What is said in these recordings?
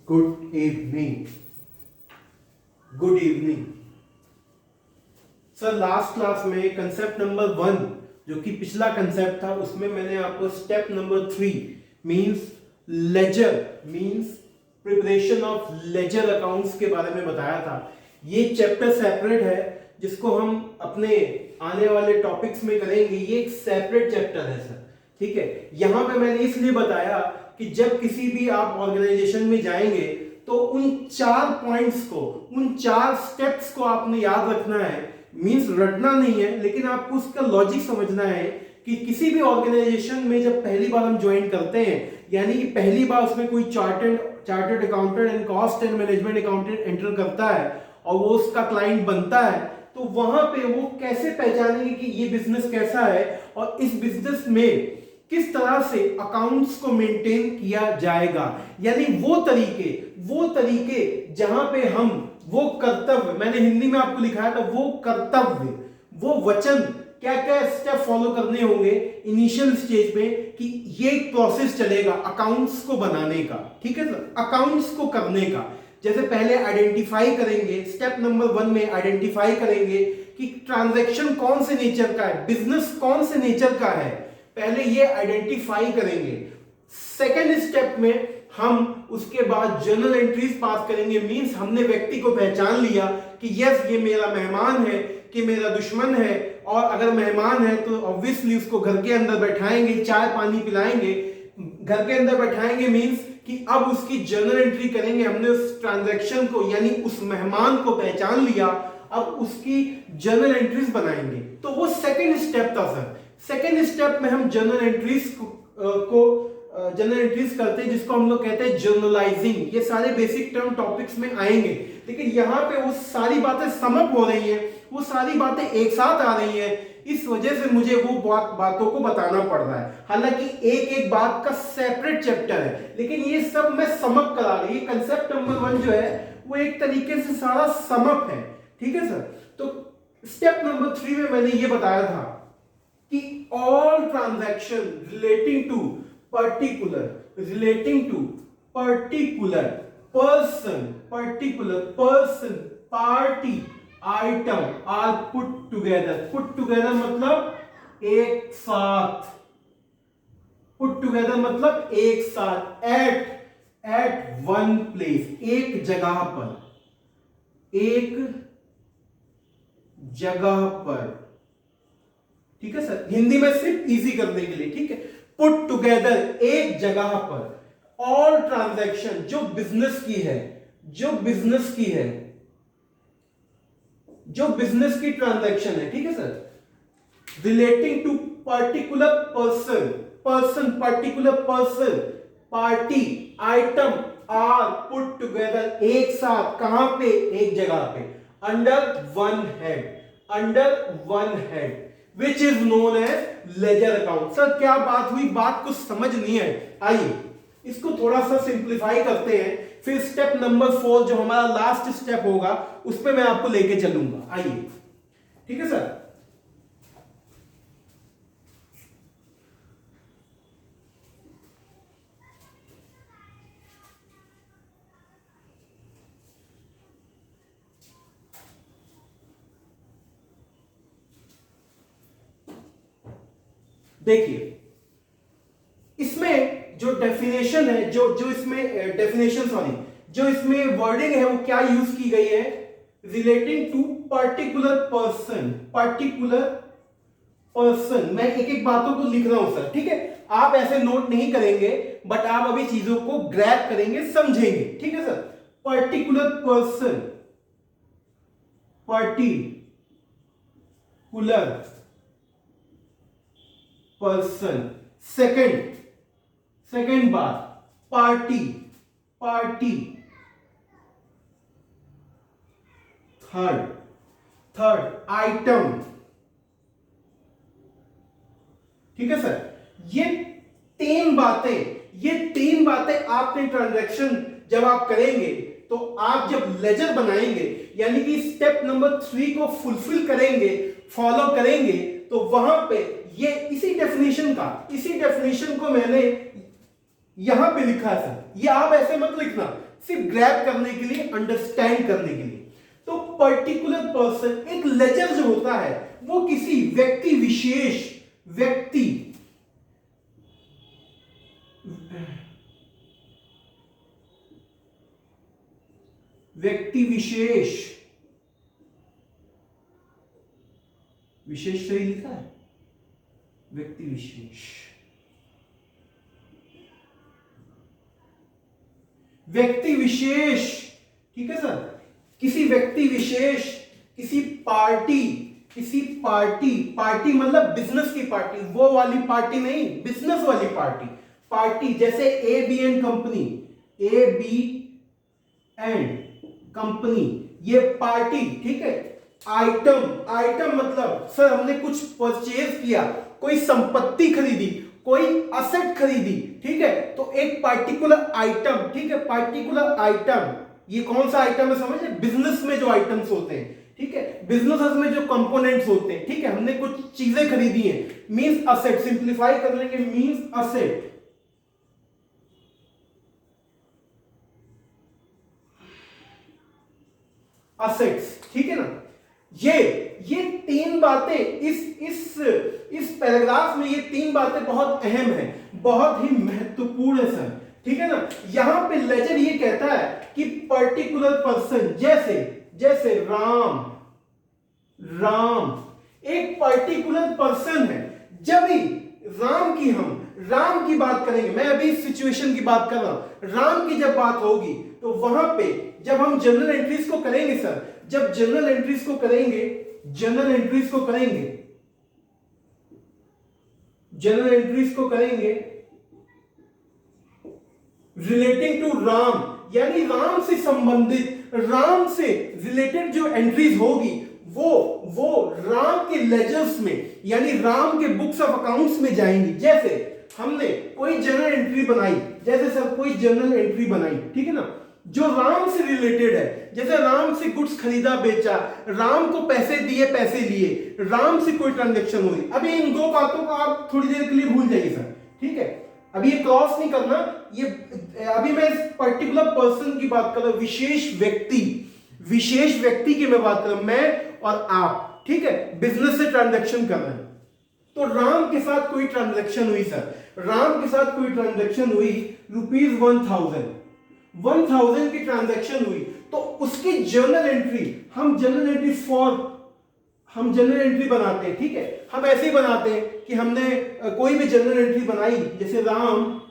Good evening. Good evening sir. Last class में concept number 1 जो कि पिछला कंसेप्ट था उसमें मैंने आपको step number 3 means ledger means preparation of ledger accounts के बारे में बताया था। ये चैप्टर सेपरेट है जिसको हम अपने आने वाले टॉपिक्स में करेंगे। ये एक सेपरेट चैप्टर है सर, ठीक है। यहां पे मैंने इसलिए बताया कि जब किसी भी आप ऑर्गेनाइजेशन में जाएंगे तो उन 4 पॉइंट्स को, उन 4 स्टेप्स को आपने याद रखना है। मींस रटना नहीं है, लेकिन आपको उसका लॉजिक समझना है कि किसी भी ऑर्गेनाइजेशन में जब पहली बार हम ज्वाइन करते हैं, यानी कि पहली बार उसमें कोई chartered accountant and cost and management accountant enter करता है और वो उसका क्लाइंट बनता है, तो वहां पे वो कैसे पहचानेंगे कि ये बिजनेस कैसा है और इस बिजनेस में किस तरह से अकाउंट्स को मेंटेन किया जाएगा। यानी वो तरीके जहां पे हम वो कर्तव्य, मैंने हिंदी में आपको लिखा था, वो कर्तव्य, वो वचन, क्या क्या स्टेप फॉलो करने होंगे इनिशियल स्टेज में कि ये एक प्रोसेस चलेगा अकाउंट्स को बनाने का, ठीक है सर, अकाउंट्स को करने का। जैसे पहले आइडेंटिफाई करेंगे, स्टेप नंबर 1 में आइडेंटिफाई करेंगे कि ट्रांजैक्शन कौन से नेचर का है, बिजनेस कौन से नेचर का है, पहले ये आइडेंटिफाई करेंगे। सेकेंड स्टेप में हम उसके बाद जर्नल एंट्रीज पास करेंगे। मींस हमने व्यक्ति को पहचान लिया कि यस ये मेरा मेहमान है कि मेरा दुश्मन है, और अगर मेहमान है तो ऑब्वियसली उसको घर के अंदर बैठाएंगे, चाय पानी पिलाएंगे, घर के अंदर बैठाएंगे। मींस कि अब उसकी जर्नल एंट्री करेंगे। हमने उस ट्रांजैक्शन को यानी उस मेहमान को पहचान लिया, अब उसकी जर्नल एंट्रीज बनाएंगे। तो वो सेकेंड स्टेप था सर। सेकेंड स्टेप में हम जर्नल एंट्रीज जर्नल एंट्रीज करते हैं जिसको हम लोग कहते हैं जर्नलाइजिंग। ये सारे बेसिक टर्म टॉपिक्स में आएंगे, लेकिन यहाँ पे वो सारी बातें समअप हो रही हैं, वो सारी बातें एक साथ आ रही हैं, इस वजह से मुझे वो बातों को बताना पड़ रहा है। हालांकि एक एक बात का सेपरेट चैप्टर है, लेकिन ये सब मैं समअप करा रही हूँ। कंसेप्ट नंबर 1 जो है वो एक तरीके से सारा समअप है, ठीक है सर। तो स्टेप नंबर 3 में मैंने ये बताया था कि all transaction relating to particular person, party, item are put together मतलब एक साथ, at one place, एक जगह पर, ठीक है सर। हिंदी में सिर्फ इजी करने के लिए, ठीक है। पुट टुगेदर, एक जगह पर। ऑल ट्रांजैक्शन जो बिजनेस की ट्रांजैक्शन है, ठीक है sir, relating to particular person, party, item are put together, एक साथ, कहां पे, एक जगह पे, under one head which is known as ledger account। Sir क्या बात हुई, बात कुछ समझ नहीं है, आइए इसको थोड़ा सा सिंप्लीफाई करते हैं, फिर स्टेप नंबर 4 जो हमारा लास्ट स्टेप होगा उस पे मैं आपको लेके चलूंगा। आइए, ठीक है सर। देखिए इसमें जो डेफिनेशन है, जो इसमें वर्डिंग है वो क्या यूज की गई है, रिलेटिंग टू पर्टिकुलर पर्सन। मैं एक एक बातों को लिख रहा हूं सर, ठीक है। आप ऐसे नोट नहीं करेंगे, बट आप अभी चीजों को ग्रैब करेंगे, समझेंगे, ठीक है सर। पर्टिकुलर पर्सन, सेकंड बात पार्टी, थर्ड आइटम, ठीक है सर। ये तीन बातें आपने ट्रांजैक्शन जब आप करेंगे तो आप जब लेजर बनाएंगे, यानी कि स्टेप नंबर 3 को फुलफिल करेंगे, फॉलो करेंगे, तो वहां पे ये इसी डेफिनेशन को मैंने यहां पे लिखा है सर। ये आप ऐसे मत लिखना, सिर्फ ग्रैब करने के लिए, अंडरस्टैंड करने के लिए। तो पर्टिकुलर पर्सन, एक लेजर जो होता है वो किसी व्यक्ति विशेष, व्यक्ति विशेष, विशेष सही लिखा है, व्यक्ति विशेष, व्यक्ति विशेष, ठीक है सर, किसी व्यक्ति विशेष, किसी पार्टी, पार्टी मतलब बिजनेस की पार्टी, वो वाली पार्टी नहीं, बिजनेस वाली पार्टी, पार्टी जैसे A B and company, A B and company, ये पार्टी, ठीक है। आइटम मतलब सर हमने कुछ परचेज किया, कोई संपत्ति खरीदी, कोई असेट खरीदी, ठीक है, तो एक पार्टिकुलर आइटम, ठीक है, पार्टिकुलर आइटम, ये कौन सा आइटम है समझ लें, बिजनेस में जो आइटम्स होते हैं, ठीक है, बिजनेस में जो कंपोनेंट्स होते हैं, ठीक है, हमने कुछ चीजें खरीदी हैं, मींस असेट, सिंप्लीफाई कर लेंगे, मींस असेट, असेट्स, ठीक है ना। ये तीन बातें इस पैराग्राफ में, ये तीन बातें बहुत अहम है, बहुत ही महत्वपूर्ण है सर, ठीक है ना। यहां पे लेजर ये कहता है कि पर्टिकुलर पर्सन, जैसे राम एक पर्टिकुलर पर्सन है। जब भी राम की बात करेंगे, मैं अभी इस सिचुएशन की बात कर रहा हूं, राम की जब बात होगी तो वहां पे जब हम जनरल एंट्रीज को करेंगे सर, जब जनरल एंट्रीज को करेंगे, रिलेटिंग टू राम, यानी राम से संबंधित, राम से रिलेटेड जो एंट्रीज होगी वो राम के लेजर्स में, यानी राम के बुक्स ऑफ अकाउंट्स में जाएंगी। जैसे हमने कोई जनरल एंट्री बनाई, जैसे सर कोई जनरल एंट्री बनाई, ठीक है ना, जो राम से रिलेटेड है, जैसे राम से गुड्स खरीदा बेचा, राम को पैसे दिए पैसे लिए, राम से कोई ट्रांजैक्शन हुई। अभी इन दो बातों को आप थोड़ी देर के लिए भूल जाइए सर, ठीक है, अभी ये क्रॉस नहीं करना, ये अभी मैं इस पर्टिकुलर पर्सन की बात कर रहा हूं, विशेष व्यक्ति की मैं बात कर रहा हूं, मैं और आप, ठीक है, बिजनेस से ट्रांजैक्शन कर रहे हैं। तो राम के साथ कोई ट्रांजैक्शन हुई सर, राम के साथ कोई ट्रांजैक्शन हुई, ₹1000 की ट्रांजैक्शन हुई, तो उसकी जर्नल एंट्री, हम जनरल एंट्री बनाते हैं, ठीक है, हम ऐसे ही बनाते हैं कि हमने कोई भी जनरल एंट्री बनाई, जैसे Ram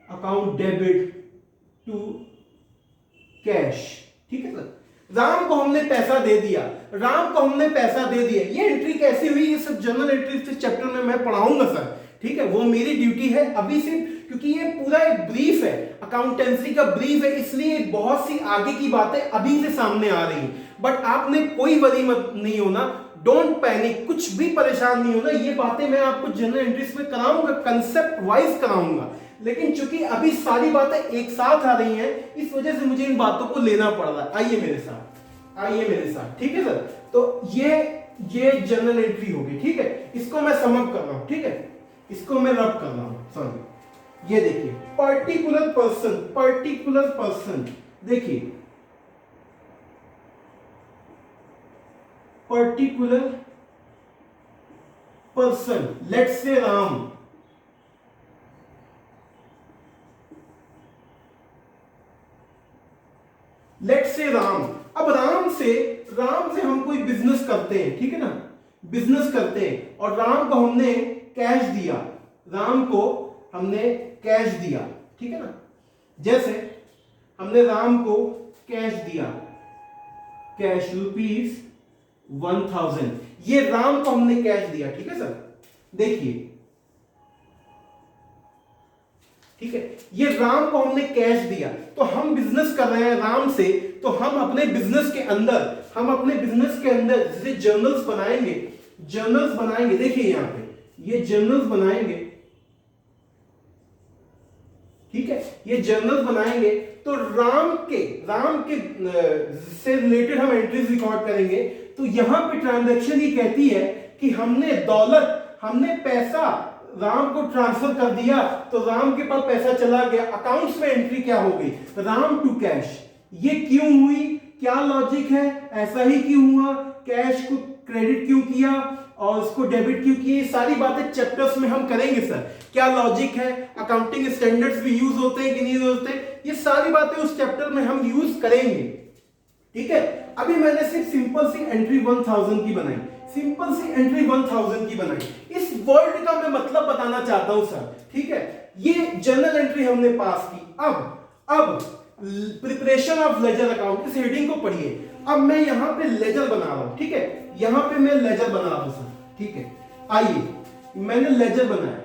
account debit to cash, ठीक है सर, राम को हमने पैसा दे दिया, ये एंट्री कैसी हुई, ये सब जनरल एंट्री से चैप्टर में मैं पढ़ाऊंगा सर, ठीक है, वो मेरी ड्यूटी है अभी से, क्योंकि ये पूरा एक ब्रीफ है, अकाउंटेंसी का ब्रीफ है, इसलिए बहुत सी आगे की बातें अभी से सामने आ रही हैं। बट आपने कोई वरी मत नहीं होना, डोंट पैनिक, कुछ भी परेशान नहीं होना, ये बातें मैं आपको जनरल एंट्रीज में कराऊंगा, कंसेप्ट वाइज कराऊंगा, लेकिन चूंकि अभी सारी बातें एक साथ आ रही हैं, इस वजह से मुझे इन बातों को लेना पड़ रहा है। आइए मेरे साथ, ठीक है सर। तो ये जनरल एंट्री होगी, ठीक है, इसको मैं समअप कर रहा हूं, ठीक है, इसको मैं रब कर रहा हूं, सॉरी, ये देखिए पर्टिकुलर पर्सन, देखिए particular person, let's say Ram, अब राम से हम कोई बिजनेस करते हैं, ठीक है ना, बिजनेस करते हैं, और राम को हमने कैश दिया, ठीक है ना, जैसे हमने राम को कैश दिया, कैश ₹1000, ये राम को हमने कैश दिया, ठीक है सर, देखिए, ठीक है, ये राम को हमने कैश दिया, तो हम बिजनेस कर रहे हैं राम से, तो हम अपने बिजनेस के अंदर जैसे जर्नल्स बनाएंगे, देखिए यहां पे ये जर्नल्स बनाएंगे, ठीक है, ये जर्नल्स बनाएंगे, तो राम के से रिलेटेड हम एंट्रीज रिकॉर्ड करेंगे। तो यहां पे ट्रांजैक्शन ये कहती है कि हमने पैसा राम को ट्रांसफर कर दिया तो राम के पास पैसा चला गया, अकाउंट्स में एंट्री क्या हो गई, राम टू कैश। ये क्यों हुई, क्या लॉजिक है, ऐसा ही क्यों हुआ, कैश को क्रेडिट क्यों किया और उसको डेबिट क्यों किए, सारी बातें चैप्टर्स में हम करेंगे सर। क्या लॉजिक है, अकाउंटिंग स्टैंडर्ड्स भी यूज होते हैं कि नहीं होते, ये सारी बातें उस चैप्टर में हम यूज करेंगे, ठीक है। अभी मैंने सिर्फ सिंपल सी एंट्री 1000 की बनाई, सिंपल सी एंट्री 1000 की बनाई। इस वर्ड का मैं मतलब बताना चाहता हूं सर, ठीक है। ये जर्नल एंट्री हमने पास की। अब प्रिपरेशन ऑफ लेजर अकाउंट, इस हेडिंग को पढ़िए। अब मैं यहां पे लेजर बना रहा हूं, ठीक है, यहां पे मैं लेजर बना रहा हूं सर, ठीक है। आइए मैंने लेजर बनाया,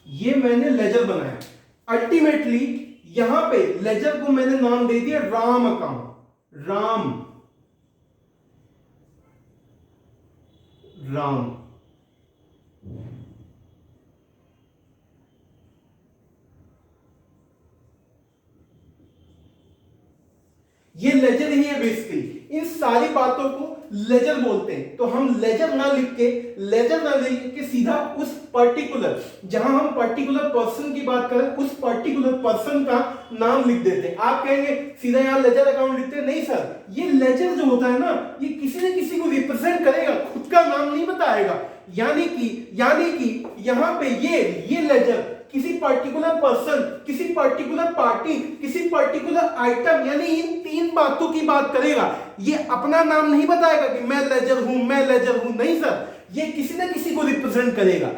ये मैंने लेजर बनाया। अल्टीमेटली यहां पे लेजर को मैंने नाम दे दिया राम अकाउंट, राम ये लेजर ही है बेसिकली। इन सारी बातों को लेजर बोलते हैं। तो हम लेजर ना लिख के सीधा उस पर्टिकुलर, जहां हम पर्टिकुलर पर्सन की बात करें, उस पर्टिकुलर पर्सन का नाम लिख देते हैं। आप कहेंगे सीधा यहां लेजर अकाउंट लिखते हैं, नहीं सर, ये लेजर जो होता है ना, ये किसी न किसी को रिप्रेजेंट करेगा, खुद का नाम नहीं बताएगा। यानी कि यहां पे ये लेजर किसी पर्टिकुलर पर्सन, किसी पर्टिकुलर पार्टी, किसी पर्टिकुलर आइटम, यानी इन तीन बातों की बात करेगा। ये अपना नाम नहीं बताएगा कि मैं लेजर हूं, नहीं सर, ये किसी ना किसी को रिप्रेजेंट करेगा।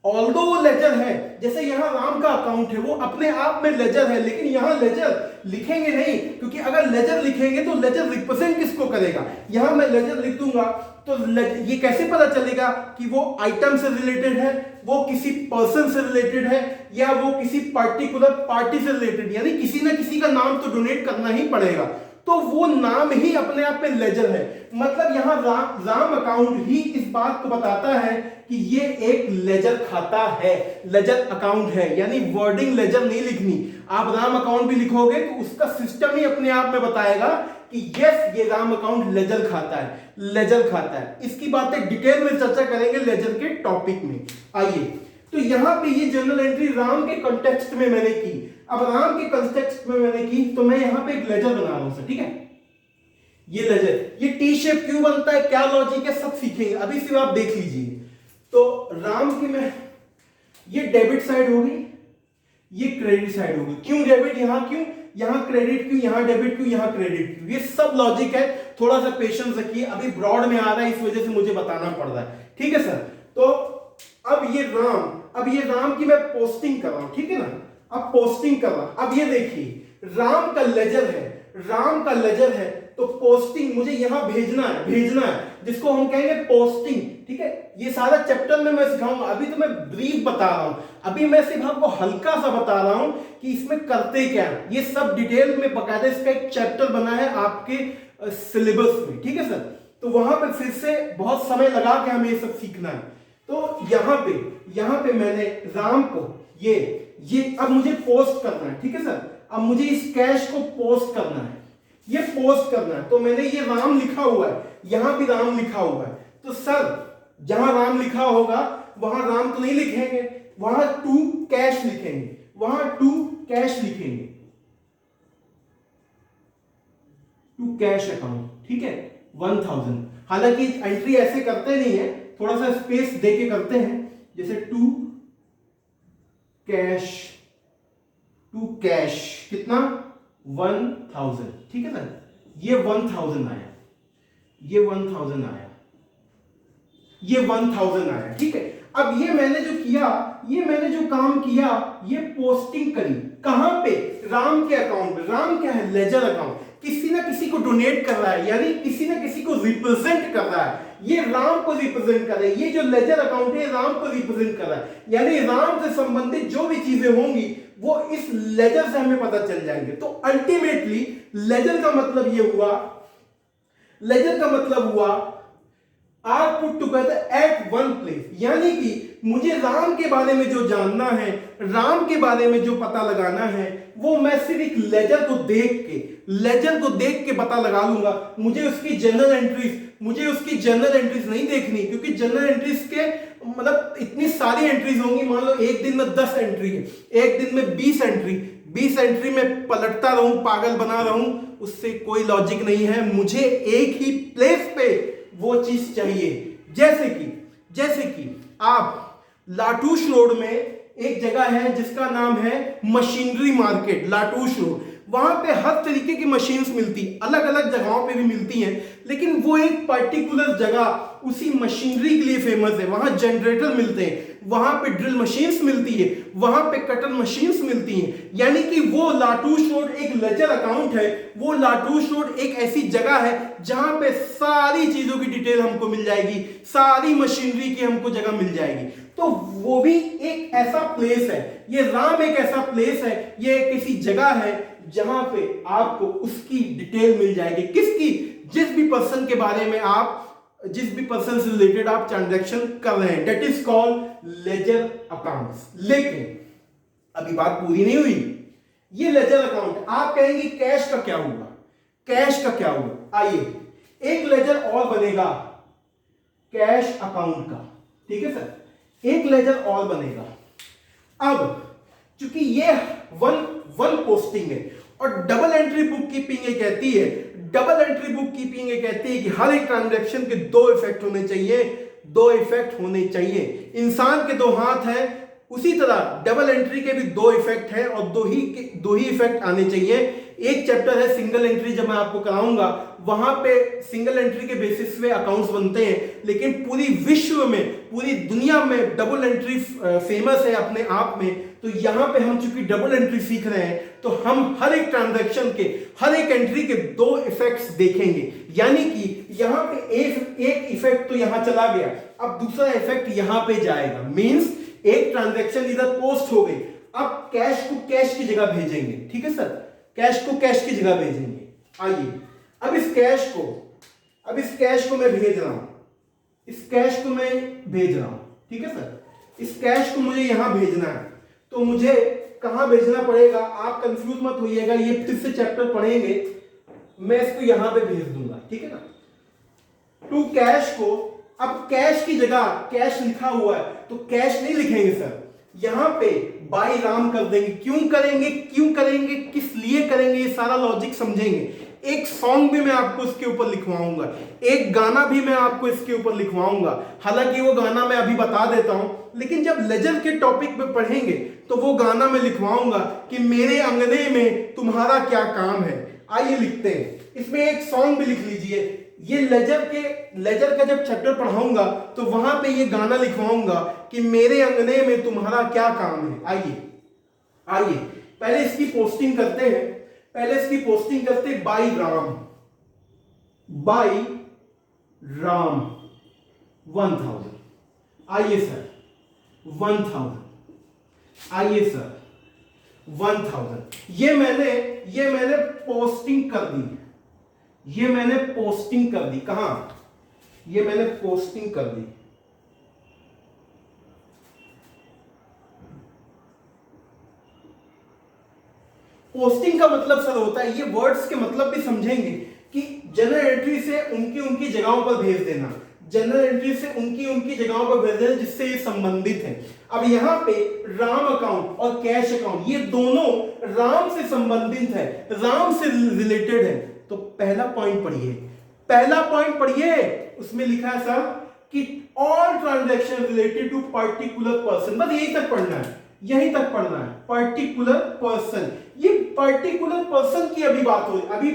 ऑल्दो वो लेजर है, जैसे यहां राम का अकाउंट है, वो अपने आप में लेजर है, लेकिन यहां लेजर लिखेंगे नहीं, क्योंकि अगर लेजर लिखेंगे तो लेजर रिप्रेजेंट किसको करेगा। यहां मैं लेजर लिख दूंगा तो ये कैसे पता चलेगा कि वो आइटम से रिलेटेड है, वो किसी पर्सन से रिलेटेड है, या वो किसी पर्टिकुलर पार्टी से रिलेटेड, यानी किसी ना किसी का नाम तो डोनेट करना ही पड़ेगा। तो वो नाम ही अपने आप में लेजर है। मतलब यहां राम अकाउंट ही इस बात को बताता है कि ये एक लेजर खाता है, लेजर अकाउंट है, यानी वर्डिंग लेजर नहीं लिखनी। आप राम अकाउंट भी लिखोगे तो उसका सिस्टम ही अपने आप में बताएगा कि यस, ये राम अकाउंट लेजर खाता है। इसकी बातें डिटेल में चर्चा करेंगे लेजर के टॉपिक में। आइए, तो यहां पे ये जर्नल एंट्री राम के कॉन्टेक्स्ट में मैंने की। अब राम के कॉन्टेक्स्ट में मैंने की तो मैं यहां पे एक लेजर बना रहा हूं सर, ठीक है। ये लेजर, ये टी शेप क्यों बनता है, क्या लॉजिक है, सब सीखेंगे, अभी सिर्फ आप देख लीजिए। तो राम की मैं, ये डेबिट साइड होगी, ये क्रेडिट साइड होगी। क्यों डेबिट, यहां क्रेडिट क्यों, यहां डेबिट क्यों, यहां क्रेडिट क्यों, ये सब लॉजिक है। थोड़ा सा पेशेंस रखिए, अभी ब्रॉड में आ रहा है, इस वजह से मुझे बताना पड़ रहा है, ठीक है सर। तो अब ये राम की मैं पोस्टिंग कर रहा हूं, ठीक है ना। अब पोस्टिंग कर रहा, अब ये देखिए राम का लेजर है, तो पोस्टिंग मुझे यहां भेजना है, जिसको हम कहेंगे पोस्टिंग, ठीक है। ये सारा चैप्टर में मैं सिखाऊंगा, अभी तो मैं ब्रीफ बता रहा हूं, अभी मैं सिर्फ आपको हल्का सा बता रहा हूं कि इसमें करते क्या है। ये सब डिटेल में बकायदा इसका एक चैप्टर बना है आपके सिलेबस में, ठीक है सर। तो वहां पे फिर से बहुत समय लगा के हमें ये सब सीखना है। तो यहां पे मैंने राम को ये अब मुझे पोस्ट करना है, ठीक है सर। अब मुझे इस कैश को पोस्ट करना है, ये पोस्ट करना है। तो मैंने ये राम लिखा हुआ है, यहां भी राम लिखा हुआ है। तो सर जहां राम लिखा होगा वहां राम तो नहीं लिखेंगे, वहां टू कैश लिखेंगे, टू कैश अकाउंट, ठीक है, 1000। हालांकि एंट्री ऐसे करते नहीं है, थोड़ा सा स्पेस देके करते हैं, जैसे टू कैश कितना 1000, ठीक है ना। ये 1000 आया, ये 1000 आया, ठीक है। अब ये मैंने जो काम किया, ये पोस्टिंग करी कहां पे, राम के अकाउंट पे। राम क्या है, लेजर अकाउंट, किसी ना किसी को डोनेट कर रहा है, यानी किसी ना किसी को रिप्रेजेंट कर रहा है। ये राम को रिप्रेजेंट कर रहा है, ये जो लेजर अकाउंट है राम को रिप्रेजेंट कर रहा है, यानी राम से संबंधित जो भी चीजें होंगी वो इस लेजर से हमें पता चल जाएंगे। तो अल्टीमेटली लेजर का मतलब हुआ are put together at one place, यानी कि मुझे राम के बारे में जो जानना है, राम के बारे में जो पता लगाना है वो मैं सिर्फ एक लेजर को देख के पता लगा लूंगा। मुझे उसकी जनरल एंट्रीज नहीं देखनी, क्योंकि जनरल एंट्रीज के मतलब इतनी सारी एंट्रीज होंगी। मान लो एक दिन में 10 एंट्री है, एक दिन में 20 एंट्री में पलटता रहूं, पागल बना रहूं, उससे कोई लॉजिक नहीं है। मुझे एक ही प्लेस पे वो चीज चाहिए। जैसे कि आप लाटूश रोड में एक जगह है जिसका नाम है मशीनरी मार्केट, लाटूश रोड। वहां पे हर तरीके की मशीन्स मिलती, अलग अलग जगहों पे भी मिलती हैं, लेकिन वो एक पर्टिकुलर जगह उसी मशीनरी के लिए फेमस है। वहां जनरेटर मिलते हैं, वहां पे ड्रिल मशीन्स मिलती है, वहां पे कटर मशीन्स मिलती हैं। यानी कि वो लाटूश रोड एक लेजर अकाउंट है। वो लाटूश रोड एक ऐसी जगह है जहां पे सारी चीजों की डिटेल हमको मिल जाएगी, सारी मशीनरी की हमको जगह मिल जाएगी। तो वो भी एक ऐसा प्लेस है, ये राम एक ऐसा प्लेस है, ये किसी जगह है जहां पे आपको उसकी डिटेल मिल जाएगी। किसकी? जिस भी पर्सन के बारे में जिस भी पर्सन से रिलेटेड आप ट्रांजैक्शन कर रहे हैं, that is called ledger accounts. लेकिन अभी बात पूरी नहीं हुई। ये लेजर अकाउंट, आप कहेंगे कैश का क्या हुआ? आइए, एक लेजर और बनेगा कैश अकाउंट का, ठीक है सर, एक लेजर और बनेगा। अब चूंकि ये वन पोस्टिंग है और डबल एंट्री बुक कीपिंग ये कहती है कि हर एक ट्रांजैक्शन के दो इफेक्ट होने चाहिए। इंसान के 2 हाथ हैं, उसी तरह डबल एंट्री के भी 2 इफेक्ट हैं और दो ही इफेक्ट आने चाहिए। एक चैप्टर है सिंगल एंट्री, जब मैं आपको कराऊंगा वहां पे सिंगल एंट्री के बेसिस पे अकाउंट्स बनते हैं, लेकिन पूरी विश्व में, पूरी दुनिया में डबल एंट्री फेमस है अपने आप में। तो यहां पे हम चूंकि डबल एंट्री सीख रहे हैं, तो हम हर एक ट्रांजैक्शन के, हर एक एंट्री के 2 इफेक्ट्स देखेंगे। यानी कि यहां पे एक इफेक्ट तो यहां चला गया, अब दूसरा इफेक्ट यहां पे जाएगा। मींस एक ट्रांजैक्शन इधर पोस्ट हो गई, अब कैश को कैश की जगह भेजेंगे, ठीक है सर, कैश को कैश की जगह भेजेंगे। आइए, अब इस कैश को मैं भेज रहा हूं, ठीक है सर, इस कैश को मुझे यहां भेजना है। तो मुझे कहां भेजना पड़ेगा? आप कंफ्यूज मत होइएगा, ये फिर से चैप्टर पढ़ेंगे, मैं इसको यहां पे भेज दूंगा, ठीक है ना। टू कैश को, अब कैश की जगह कैश लिखा हुआ है तो कैश नहीं लिखेंगे सर, यहां पे बाई राम कर देंगे। क्यों करेंगे, किस लिए करेंगे, ये सारा लॉजिक समझेंगे। एक सॉन्ग भी मैं आपको इसके ऊपर लिखवाऊंगा, एक गाना भी मैं आपको इसके ऊपर लिखवाऊंगा। हालांकि वो गाना मैं अभी बता देता हूं, लेकिन जब लेजर के टॉपिक पे पढ़ेंगे तो वो गाना मैं लिखवाऊंगा कि मेरे अंगने में तुम्हारा क्या काम है। आइए लिखते हैं, इसमें एक सॉन्ग भी लिख लीजिए। ये लेजर का जब चैप्टर पढ़ाऊंगा तो वहां पे ये गाना लिखवाऊंगा कि मेरे अंगने में तुम्हारा क्या काम है। आइए पहले इसकी पोस्टिंग करते हैं, बाई राम 1000। आइए सर 1000, आइए सर 1000। ये मैंने पोस्टिंग कर दी, कहां? ये मैंने पोस्टिंग कर दी। पोस्टिंग का मतलब सर होता है, ये वर्ड्स के मतलब भी समझेंगे कि जनरल एंट्री से उनकी जगहों पर भेज देना, जिससे ये संबंधित है। अब यहां पे राम अकाउंट और कैश अकाउंट, ये दोनों राम से संबंधित है, राम से रिलेटेड है। तो पहला पॉइंट पढ़िए, उसमें लिखा है सर कि all transaction related to particular person, बस यहीं तक पढ़ना है, पर्टिकुलर पर्सन। ये पर्टिकुलर पर्सन की अभी बात हो रही, अभी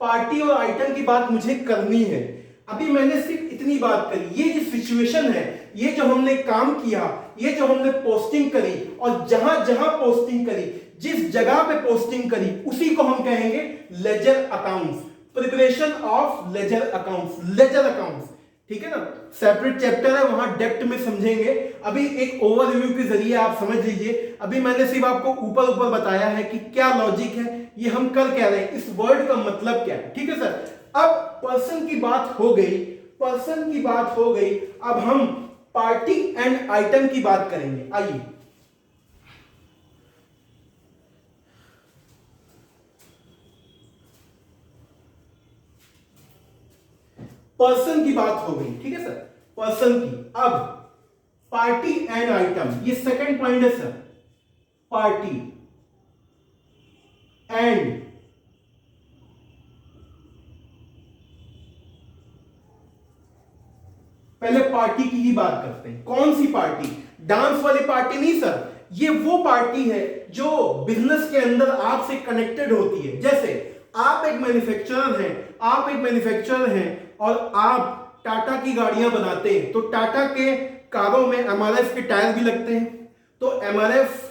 पार्टी और आइटम की बात मुझे करनी है। अभी मैंने सिर्फ इतनी बात करी, ये जो सिचुएशन है, ये जो हमने काम किया, ये जो हमने पोस्टिंग करी और जहां पोस्टिंग करी, जिस जगह पे पोस्टिंग करी, उसी को हम कहेंगे ledger accounts, preparation of ledger accounts, ठीक है ना। सेपरेट चैप्टर है, वहां डेप्थ में समझेंगे। अभी एक ओवरव्यू के जरिए आप समझ लीजिए। अभी मैंने सिर्फ आपको ऊपर बताया है कि क्या लॉजिक है, ये हम कर क्या रहे हैं, इस वर्ड का मतलब क्या है, ठीक है सर। अब पर्सन की बात हो गई, अब हम पार्टी एंड आइटम की बात करेंगे। आइए पर्सन की बात हो गई, ठीक है सर, पर्सन की। अब पार्टी एंड आइटम, ये सेकंड पॉइंट है सर, पार्टी एंड पहले पार्टी की ही बात करते हैं। कौन सी पार्टी? डांस वाली पार्टी नहीं सर, ये वो पार्टी है जो बिजनेस के अंदर आपसे कनेक्टेड होती है। जैसे आप एक मैन्युफैक्चरर हैं और आप टाटा की गाड़ियां बनाते हैं, तो टाटा के कारों में एमआरएफ के टायर भी लगते हैं, तो एमआरएफ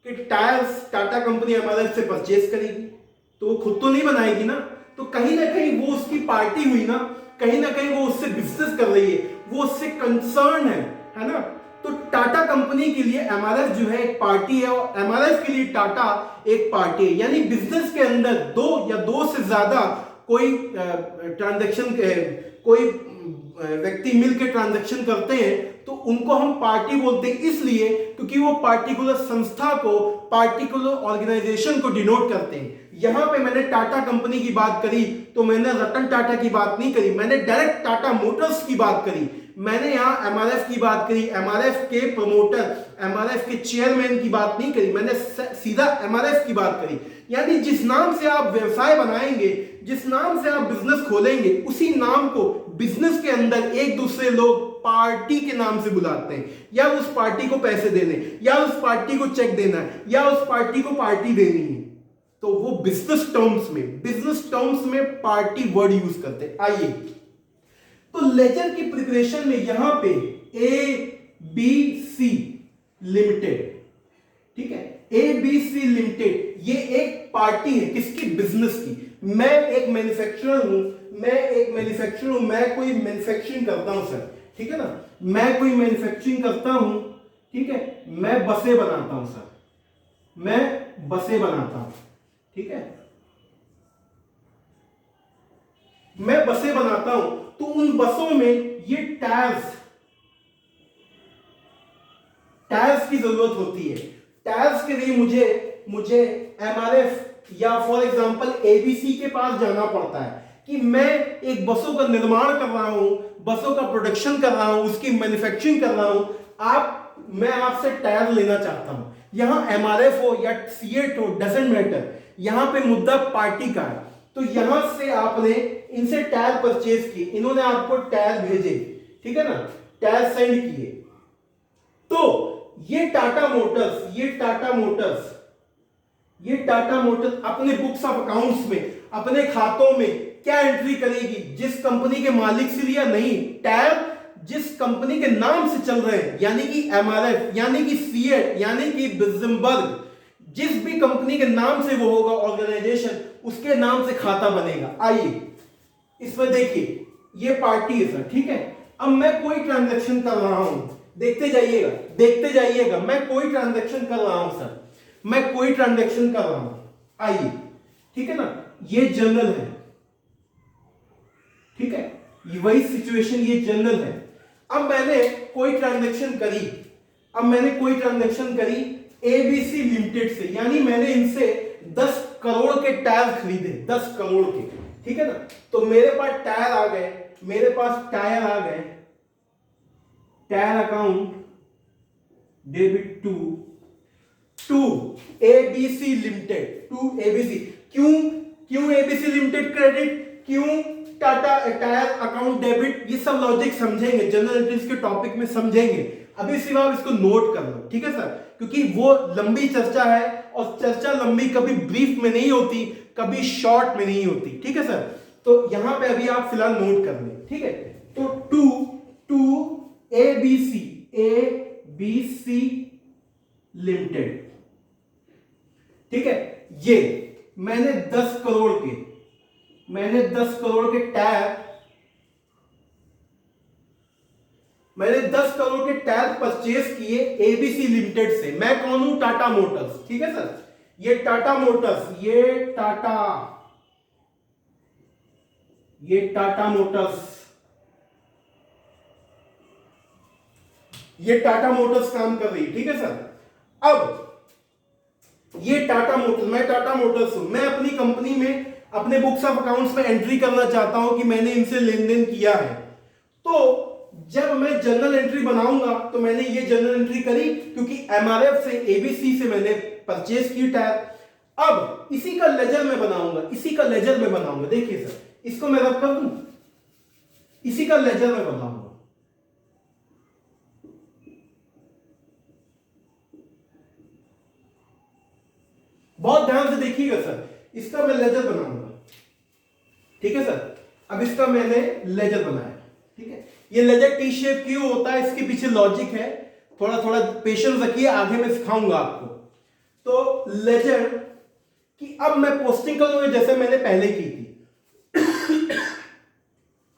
के टायर्स टाटा कंपनी एमआरएफ से परचेज करेगी, तो वो खुद तो नहीं बनाएगी ना, तो कहीं ना कहीं वो उसकी पार्टी हुई ना, कहीं ना कहीं वो उससे बिजनेस कर रही है, वो उससे कंसर्न है ना। तो टाटा कंपनी के लिए एमआरएफ जो है एक पार्टी है, और एमआरएफ के लिए टाटा एक पार्टी है। यानी बिजनेस के अंदर दो या दो से ज्यादा कोई ट्रांजैक्शन, कोई व्यक्ति मिलकर ट्रांजैक्शन करते हैं, तो उनको हम पार्टी बोलते हैं, इसलिए क्योंकि वो पार्टिकुलर संस्था को, पार्टिकुलर ऑर्गेनाइजेशन को डिनोट करते हैं। यहां पे मैंने टाटा कंपनी की बात करी तो मैंने रतन टाटा की बात नहीं करी, मैंने डायरेक्ट टाटा मोटर्स की बात करी। मैंने यहां एमआरएफ की बात करी, एमआरएफ के प्रमोटर, एमआरएफ के चेयरमैन की बात नहीं करी, मैंने सीधा एमआरएफ की बात करी। यानी जिस नाम से आप व्यवसाय बनाएंगे, जिस नाम से आप बिजनेस खोलेंगे, उसी नाम को बिजनेस के अंदर एक दूसरे लोग पार्टी के नाम से बुलाते हैं, या उस पार्टी को पैसे देने, या उस पार्टी को चेक देना है, या उस पार्टी को पार्टी देनी है, तो वो बिजनेस टर्म्स में पार्टी वर्ड यूज करते हैं। आइए, तो लेजर की प्रिपरेशन में यहां पे ABC लिमिटेड, ठीक है, ABC लिमिटेड ये एक पार्टी है, किसकी? बिजनेस की। मैं एक मैन्युफैक्चरर हूं, मैं कोई मैन्युफैक्चरिंग करता हूं सर, ठीक है ना, मैं कोई मैन्युफैक्चरिंग करता हूं, ठीक है, मैं बसें बनाता हूं सर, मैं बसें बनाता हूं, ठीक है, मैं बसें बनाता हूं, तो उन बसों में ये टायर्स की जरूरत होती है। टायर्स के लिए मुझे एमआरएफ या फॉर एग्जांपल एबीसी के पास जाना पड़ता है कि मैं एक बसों का निर्माण कर रहा हूं, बसों का प्रोडक्शन कर रहा हूं, उसकी मैन्युफैक्चरिंग कर रहा हूं। मैं आपसे टायर लेना चाहता हूं, यहां एमआरएफ हो या सीएट हो, डजंट मैटर, यहां पे मुद्दा पार्टी का है। तो यहां से आपने इनसे टायर परचेज किए, इन्होंने आपको टायर भेजे, ठीक है ना, टायर सेंड किए, तो ये टाटा मोटर्स अपने बुक्स ऑफ अकाउंट्स में, अपने खातों में क्या एंट्री करेगी? जिस कंपनी के मालिक से लिया, नहीं, टायर जिस कंपनी के नाम से चल रहे हैं, यानी कि एमआरएफ, यानी कि सीएट, यानी कि बिजमबर्ग, जिस भी कंपनी के नाम से वो होगा ऑर्गेनाइजेशन, उसके नाम से खाता बनेगा। आइए इसमें देखिए, ये पार्टी है सर, ठीक है। अब मैं कोई ट्रांजैक्शन कर रहा हूं, देखते जाइएगा, मैं कोई ट्रांजैक्शन कर रहा हूं सर, मैं कोई ट्रांजैक्शन कर रहा हूं। आइए, ठीक है ना, ये जर्नल है, ठीक है, ये वही सिचुएशन, ये जर्नल है। अब मैंने कोई ट्रांजैक्शन करी एबीसी लिमिटेड से, यानी मैंने इनसे 10 करोड़ के टायर खरीदे, 10 करोड़ के, ठीक है ना। तो मेरे पास टायर आ गए, tyre account debit to ABC limited, to ABC. क्यों एबीसी लिमिटेड क्रेडिट, क्यों टाटा टायर अकाउंट डेबिट? ये सब लॉजिक समझेंगे, जनरल एंट्रीज के टॉपिक में समझेंगे। अभी सिर्फ आप इसको नोट कर लो, ठीक है सर, क्योंकि वो लंबी चर्चा है, और चर्चा लंबी कभी ब्रीफ में नहीं होती, कभी शॉर्ट में नहीं होती, ठीक है सर। तो यहां पे अभी आप फिलहाल नोट कर लें, ठीक है। तो टू एबीसी लिमिटेड, ठीक है, ये मैंने 10 करोड़ के टायर परचेज किए एबीसी लिमिटेड से। मैं कौन हूं? टाटा मोटर्स, ठीक है सर। ये टाटा मोटर्स, ये टाटा मोटर्स काम कर रही है, ठीक है सर। अब ये टाटा मोटर्स, मैं टाटा मोटर्स हूं, मैं अपनी कंपनी में अपने बुक्स ऑफ अकाउंट्स में एंट्री करना चाहता हूं कि मैंने इनसे लेन देन किया है, तो जब मैं जर्नल एंट्री बनाऊंगा तो मैंने ये जर्नल एंट्री करी क्योंकि एमआरएफ से एबीसी से मैंने परचेज की टायर। अब इसी का लेजर में बनाऊंगा, इसी का लेजर में बनाऊंगा। देखिए सर, इसको मैं रब कर दूं, इसी का लेजर में बनाऊंगा। बहुत ध्यान से देखिएगा सर, इसका मैं लेजर बनाऊंगा, ठीक है सर। अब इसका मैंने लेजर बनाया, ठीक है। ये लेजर टी शेप क्यों होता है, इसके पीछे लॉजिक है, थोड़ा थोड़ा पेशेंस रखिए, आगे मैं सिखाऊंगा आपको। तो लेजर कि अब मैं पोस्टिंग करूंगा जैसे मैंने पहले की थी।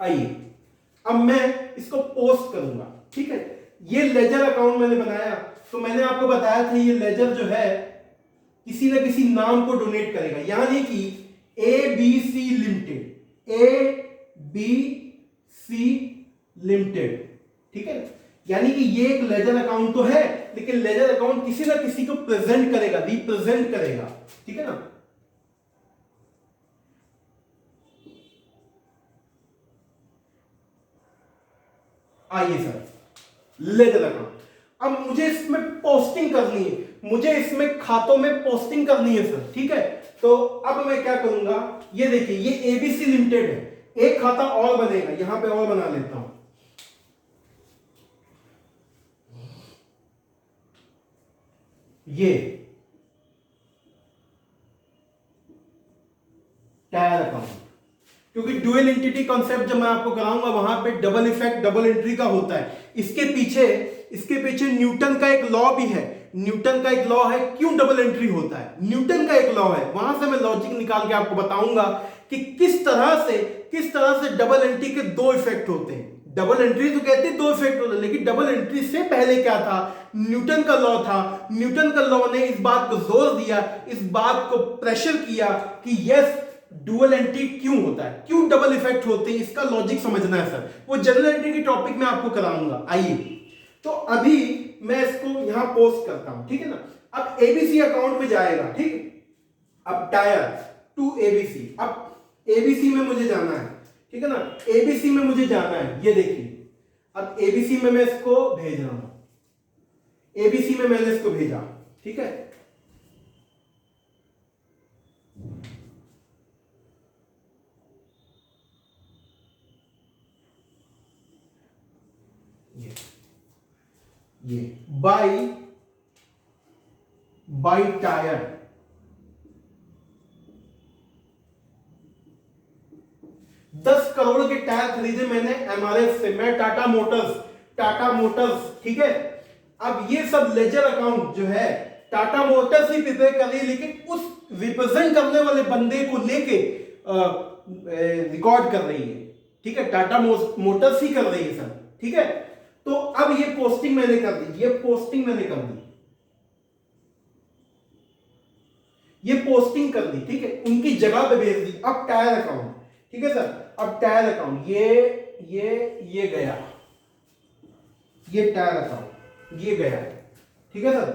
आइए अब मैं इसको पोस्ट करूंगा, ठीक है। ये लेजर अकाउंट मैंने बनाया, तो मैंने आपको बताया था ये लेजर जो है किसी ना किसी नाम को डोनेट करेगा, यानी कि ABC लिमिटेड, ABC लिमिटेड, ठीक है। यानी कि ये एक लेजर अकाउंट तो है, लेकिन लेजर अकाउंट किसी ना किसी को प्रेजेंट करेगा, रिप्रेजेंट करेगा, ठीक है ना। आइए सर, लेजर अकाउंट, अब मुझे इसमें पोस्टिंग करनी है, मुझे इसमें खातों में पोस्टिंग करनी है सर, ठीक है। तो अब मैं क्या करूंगा, ये देखिए ये एबीसी लिमिटेड है, एक खाता और बनेगा, यहां पे और बना लेता हूं। ये टायर अकाउंट, क्योंकि डुअल एंटिटी कॉन्सेप्ट जब मैं आपको कराऊंगा वहां पे डबल इफेक्ट डबल एंट्री का होता है। इसके पीछे न्यूटन का एक लॉ भी है, न्यूटन का एक लॉ है क्यों डबल एंट्री होता है, न्यूटन का एक लॉ है, वहां से मैं लॉजिक निकाल के आपको बताऊंगा कि किस तरह से डबल एंट्री के दो इफेक्ट होते हैं। डबल एंट्री तो कहते हैं दो इफेक्ट होते हैं, लेकिन डबल एंट्री से पहले क्या था, न्यूटन का लॉ था। न्यूटन का लॉ ने इस बात को जोर दिया, इस बात को प्रेशर किया कि यस डुअल एंट्री क्यों होता है, क्यों डबल इफेक्ट होते हैं, इसका लॉजिक समझना है सर। वो जनरल एंट्री की टॉपिक में आपको कराऊंगा। आइए तो अभी मैं इसको यहां पोस्ट करता हूं, ठीक है ना। अब एबीसी अकाउंट में जाएगा, ठीक है। अब टायर टू एबीसी, अब एबीसी में मुझे जाना है, ठीक है ना, एबीसी में मुझे जाना है। ये देखिए अब एबीसी में मैं इसको भेज रहा हूं, एबीसी में मैंने इसको भेजा, ठीक है। ये बाई टायर, $10 करोड़ के टायर खरीदे मैंने एमआरएफ से, मैं टाटा मोटर्स, ठीक है। अब ये सब लेजर अकाउंट जो है टाटा मोटर्स ही प्रिपेयर कर रही है, लेकिन उस रिप्रेजेंट करने वाले बंदे को लेके रिकॉर्ड कर रही है, ठीक है। टाटा मोटर्स ही कर रही है सर, ठीक है। तो अब ये पोस्टिंग मैंने कर दी, ये पोस्टिंग कर दी, ठीक है, उनकी जगह पे भेज दी। अब टायर अकाउंट, ठीक है सर, अब टायर अकाउंट ये गया, ये टायर अकाउंट ये गया, ठीक है सर।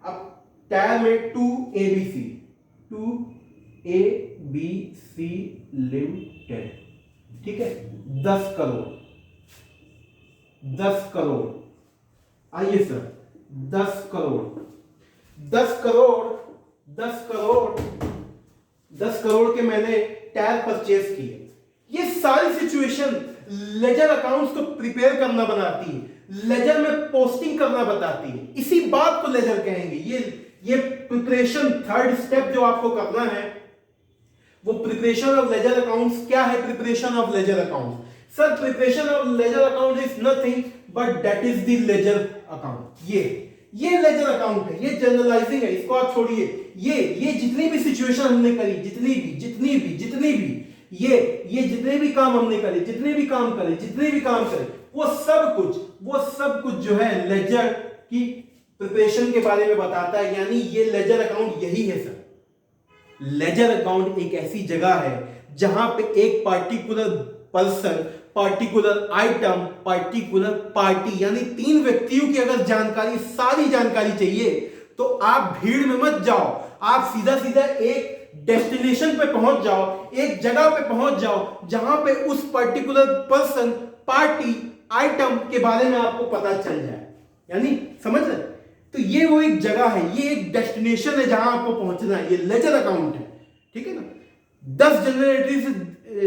अब टायर में टू एबीसी लिमिटेड, ठीक है, 10 करोड़। आइए सर, 10 करोड़ के मैंने टायर परचेज किए। ये सारी सिचुएशन लेजर अकाउंट्स को प्रिपेयर करना बनाती है, लेजर में पोस्टिंग करना बताती है, इसी बात को लेजर कहेंगे। ये प्रिपरेशन, थर्ड स्टेप जो आपको करना है वो प्रिपरेशन ऑफ लेजर अकाउंट्स। क्या है preparation of ledger account? Sir preparation of ledger account is nothing but that is the ledger account. ये लेजर अकाउंट है, ये जनरलाइजिंग है, इसको आप छोड़िए। ये जितनी भी सिचुएशन हमने करी, जितनी भी ये जितने भी काम हमने करे, जितने भी काम करे, वो सब कुछ जो है लेजर की प्रिपरेशन के बारे में बताता है। यानी ये लेजर अकाउंट यही है सर। लेजर अकाउंट एक ऐसी जगह है जहां पे एक particular person, particular item, particular party, यानी 3 व्यक्तियों की अगर जानकारी, सारी जानकारी चाहिए तो आप भीड़ में मत जाओ, आप सीधा एक डेस्टिनेशन पे पहुंच जाओ, एक जगह पे पहुंच जाओ जहां पे उस पर्टिकुलर पर्सन, पार्टी, आइटम के बारे में आपको पता चल जाए। यानी समझ रहे? तो ये वो एक जगह है, ये एक डेस्टिनेशन है जहां आपको पहुंचना है, ये लेजर अकाउंट है। ठीक है ना? 10 जनरल एंट्री से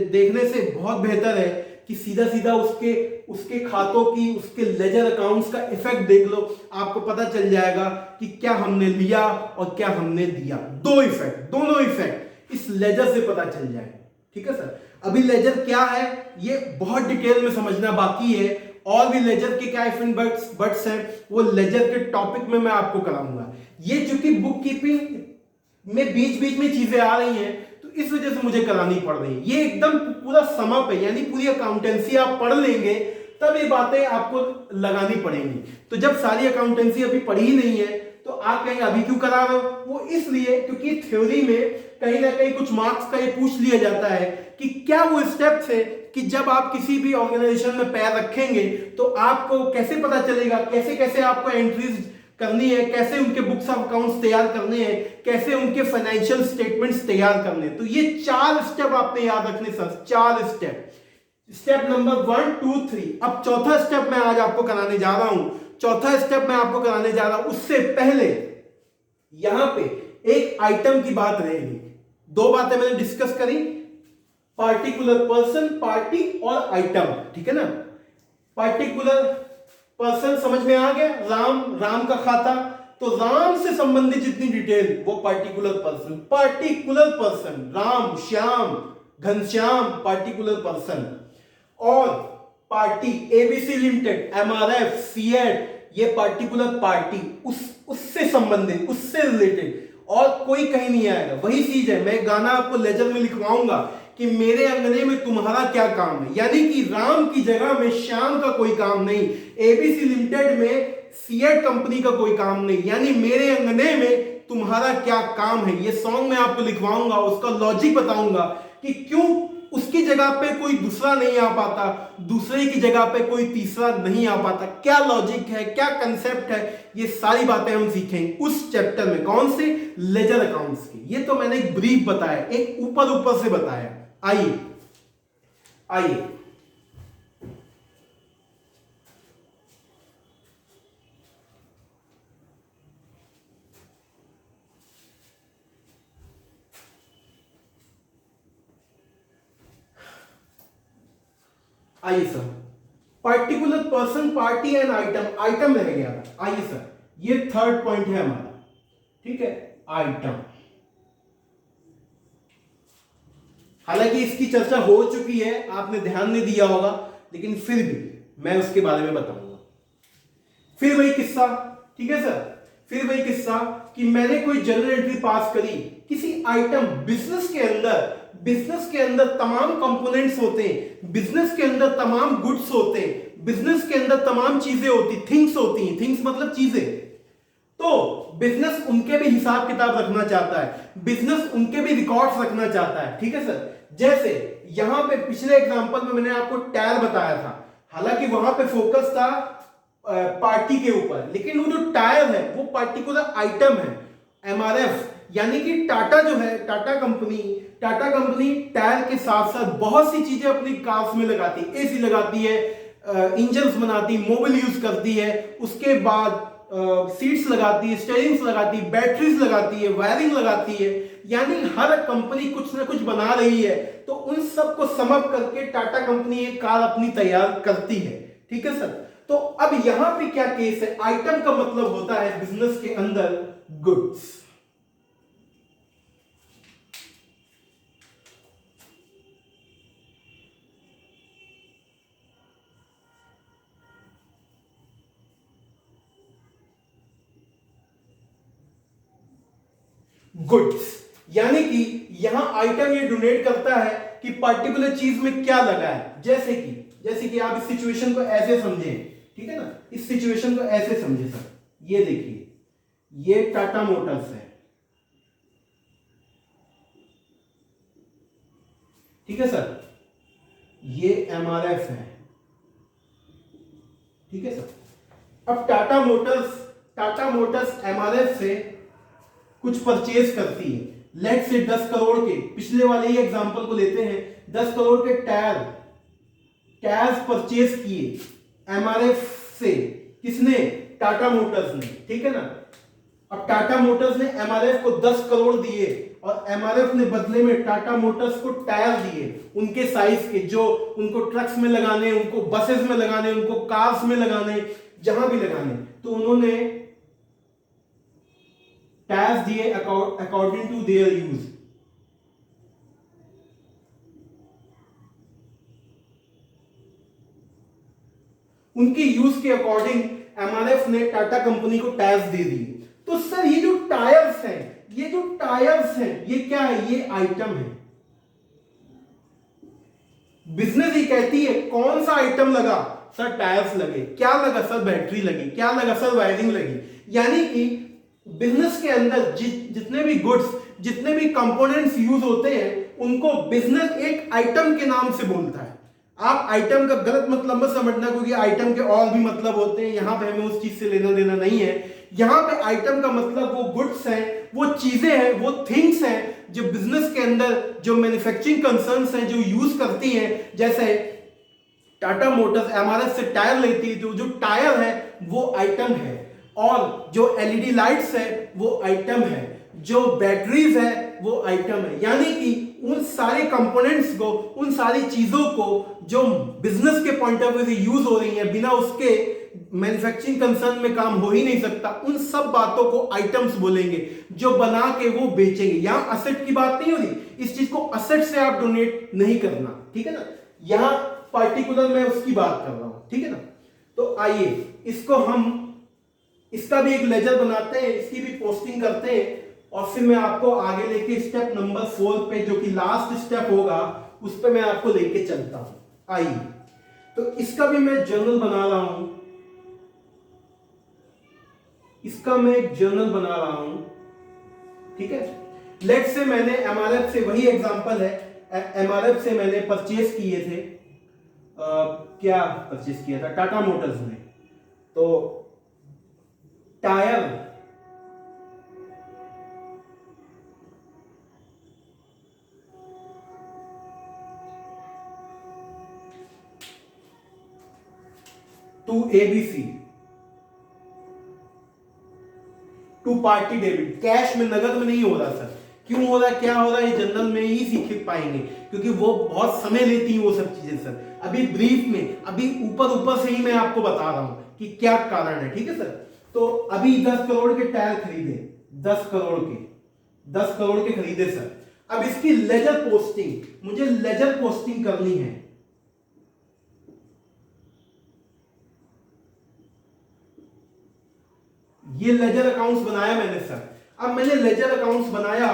देखने से बहुत बेहतर है कि सीधा सीधा उसके उसके खातों की, उसके लेजर अकाउंट्स का इफेक्ट देख लो, आपको पता चल जाएगा कि क्या हमने लिया और क्या हमने दिया। दो इफेक्ट, दोनों इफेक्ट इस लेजर से पता चल जाए। ठीक है सर? अभी लेजर क्या है ये बहुत डिटेल में समझना बाकी है, और भी लेजर के क्या इफ बट्स हैं वो लेजर के टॉपिक में मैं आपको कराऊंगा। ये चूंकि बुक कीपिंग में बीच बीच में चीजें आ रही हैं तो इस वजह से मुझे करानी पड़ रही है। ये एकदम पूरा समअप है, यानी पूरी अकाउंटेंसी आप पढ़ लेंगे तब ये बातें आपको लगानी पड़ेंगी। तो जब सारी अकाउंटेंसी अभी पढ़ी ही नहीं है तो आप कहेंगे अभी क्यों करा रहे हो? वो इसलिए क्योंकि थ्योरी में कहीं ना कहीं कुछ मार्क्स का ये पूछ लिया जाता है कि क्या वो स्टेप्स है कि जब आप किसी भी ऑर्गेनाइजेशन में पैर रखेंगे तो आपको कैसे पता चलेगा, कैसे कैसे आपको एंट्रीज करनी है, कैसे उनके बुक्स ऑफ अकाउंट्स तैयार करने हैं, कैसे उनके फाइनेंशियल स्टेटमेंट्स तैयार करने हैं। तो ये 4 स्टेप आपने याद रखने सर, 4 स्टेप। Step number 1, 2, 3। अब चौथा स्टेप मैं आज आपको कराने जा रहा हूं, चौथा स्टेप मैं आपको कराने जा रहा हूं। उससे पहले यहां पे एक आइटम की बात रहेगी। 2 बातें मैंने डिस्कस करी, पार्टिकुलर पर्सन, पार्टी और आइटम। ठीक है ना? पार्टिकुलर पर्सन समझ में आ गया, राम का खाता, तो राम से संबंधित जितनी डिटेल वो particular person. Particular person Ram, Shyam, Ghanshyam, particular person. और party ABC limited, MRF, CEAT, ये पार्टिकुलर पार्टी, उससे संबंधित, उससे रिलेटेड, और कोई कहीं नहीं आएगा। वही चीज है, मैं गाना आपको लेजर में लिखवाऊंगा कि मेरे अंगने में तुम्हारा क्या काम है, यानी कि राम की जगह में श्याम का कोई काम नहीं, एबीसी लिमिटेड में सीएट कंपनी का कोई काम नहीं, यानी मेरे अंगने में तुम्हारा क्या काम है। ये सॉन्ग मैं आपको लिखवाऊंगा, उसका लॉजिक बताऊंगा कि क्यों उसकी जगह पे कोई दूसरा नहीं आ पाता, दूसरे की जगह पे कोई तीसरा नहीं आ पाता, क्या लॉजिक है, क्या कंसेप्ट है, ये सारी बातें हम सीखेंगे उस चैप्टर में। कौन से? लेजर अकाउंट्स की। ये तो मैंने एक ब्रीफ बताया, एक ऊपर ऊपर से बताया। आइए आइए आइए sir, particular person, party and item, item रह गया था। आइए सर, ये थर्ड पॉइंट है हमारा। ठीक है, आइटम। हालांकि इसकी चर्चा हो चुकी है, आपने ध्यान नहीं दिया होगा, लेकिन फिर भी मैं उसके बारे में बताऊंगा। फिर वही किस्सा, ठीक है सर, फिर वही किस्सा कि मैंने कोई जर्नल एंट्री पास करी किसी आइटम, बिजनेस के अंदर तमाम कंपोनेंट्स होते हैं, बिजनेस के अंदर तमाम गुड्स होते हैं, बिजनेस के अंदर तमाम चीजें होती, थिंग्स होती हैं, थिंग्स मतलब चीजें। तो बिजनेस उनके भी हिसाब किताब रखना चाहता है, बिजनेस उनके भी रिकॉर्ड्स रखना चाहता है। ठीक है सर? जैसे यहां पे पिछले एग्जांपल में मैंने आपको टायर बताया था, हालांकि वहां पे फोकस था पार्टी के ऊपर, लेकिन वो जो टायर है वो पार्टिकुलर आइटम है। एमआरएफ यानी कि टाटा जो है, टाटा कंपनी टायर के साथ साथ बहुत सी चीजें अपनी कार्स में लगाती है, एसी लगाती है, इंजन्स बनाती, मोबाइल यूज करती है, उसके बाद सीट्स लगाती है, स्टीयरिंग्स लगाती है, बैटरीज लगाती है, वायरिंग लगाती है, यानी हर कंपनी कुछ ना कुछ बना रही है। तो उन सब को समअप करके टाटा कंपनी एक कार अपनी तैयार करती है। ठीक है सर? तो अब यहां पे क्या केस है, आइटम का मतलब होता है बिजनेस के अंदर गुड्स। गुड्स यानी कि यहां आइटम ये डोनेट करता है कि पर्टिकुलर चीज में क्या लगा है। जैसे कि आप इस सिचुएशन को ऐसे समझें, ठीक है ना, इस सिचुएशन को ऐसे समझे सर, ये देखिए, ये टाटा मोटर्स है, ठीक है सर, ये एमआरएफ है, ठीक है सर। अब टाटा मोटर्स एमआरएफ से कुछ परचेज करती है, लेट से 10 करोड़ के, पिछले वाले ही एग्जांपल को लेते हैं, 10 करोड़ के टायर्स परचेज किए एमआरएफ से, किसने? टाटा मोटर्स ने, ठीक है ना। अब टाटा मोटर्स ने एमआरएफ को 10 करोड़ दिए और एमआरएफ ने बदले में टाटा मोटर्स को टायर दिए उनके साइज के, जो उनको ट्रक्स में लगाने, उनको बसेस में लगाने, उनको कार्स में लगाने, जहां भी लगाने, तो उन्होंने टायर्स दिए अकॉर्डिंग टू देयर यूज। उनके यूज के अकॉर्डिंग एमआरएफ ने टाटा कंपनी को टायर्स दे दिए। तो सर ये जो टायर्स हैं, ये क्या है? ये आइटम है। बिजनेस ही कहती है कौन सा आइटम लगा? सर टायर्स लगे। क्या लगा? सर बैटरी लगी। क्या लगा? सर वायरिंग लगी। यानी कि बिजनेस के अंदर जितने भी गुड्स, जितने भी कंपोनेंट्स यूज होते हैं, उनको बिजनेस एक आइटम के नाम से बोलता है। आप आइटम का गलत मतलब मत समझना, क्योंकि आइटम के और भी मतलब होते हैं, यहां पे हमें उस चीज से लेना देना नहीं है। यहां पे आइटम का मतलब वो गुड्स हैं, वो चीजें हैं, वो थिंग्स हैं जो बिजनेस के अंदर, जो मैन्युफैक्चरिंग कंसर्न्स हैं, जो यूज करती हैं। जैसे टाटा मोटर्स एमआरएफ से टायर लेती है, तो जो टायर है वो आइटम है, और जो एलईडी लाइट्स है वो आइटम है, जो बैटरीज है वो आइटम है। यानी कि उन सारे कंपोनेंट्स को, उन सारी चीजों को जो बिजनेस के पॉइंट ऑफ व्यू से यूज हो रही हैं, बिना उसके मैन्युफैक्चरिंग कंसर्न में काम हो ही नहीं सकता, उन सब बातों को आइटम्स बोलेंगे, जो बना के वो बेचेंगे। यहां असेट की बात नहीं हो रही, इस चीज को असेट से आप डोनेट नहीं करना, ठीक है ना। यहां पार्टिकुलर मैं उसकी बात कर रहा हूं, ठीक है ना। तो आइए इसको हम, इसका भी एक लेजर बनाते हैं, इसकी भी पोस्टिंग करते हैं, और फिर मैं आपको आगे लेके स्टेप नंबर 4 पे, जो कि लास्ट स्टेप होगा, उस पे मैं आपको लेके चलता हूं। आइए, तो इसका भी मैं जर्नल बना रहा हूं, इसका मैं एक जर्नल बना रहा हूं, ठीक है। लेट से मैंने एमआरएफ से, वही एग्जांपल है, एमआरएफ से मैंने परचेज किए थे, क्या परचेज किया था? टाटा मोटर्स ने। तो tyre 2 ABC, 2 party debit, cash में, नगद में नहीं हो रहा सर। क्यों हो रहा है, क्या हो रहा है, ये जनरल में ही सीख पाएंगे, क्योंकि वो बहुत समय लेती हैं वो सब चीजें सर। अभी ब्रीफ में, अभी ऊपर से ही मैं आपको बता रहा हूं कि क्या कारण है, ठीक है सर। तो अभी 10 करोड़ के टायर खरीदे, 10 करोड़ के खरीदे सर। अब इसकी लेजर पोस्टिंग, मुझे लेजर पोस्टिंग करनी है। ये लेजर अकाउंट्स बनाया मैंने सर। अब मैंने लेजर अकाउंट्स बनाया,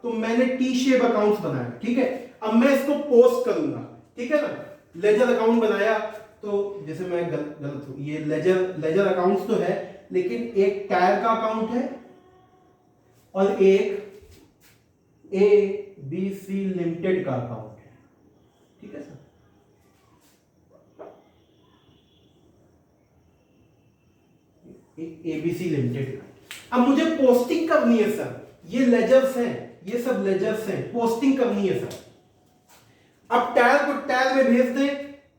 तो मैंने टी शेप अकाउंट्स बनाया, ठीक है। अब मैं इसको पोस्ट करूंगा, ठीक है ना। लेजर अकाउंट बनाया, तो जैसे मैं गलत हूं, ये लेजर अकाउंट्स तो है, लेकिन एक टायर का अकाउंट है और एक ABC लिमिटेड का अकाउंट है, ठीक है सर। ABC लिमिटेड का। अब मुझे पोस्टिंग करनी है सर, ये लेजर्स हैं, ये सब लेजर्स हैं, पोस्टिंग करनी है सर। अब टायर को टायर में भेज दें,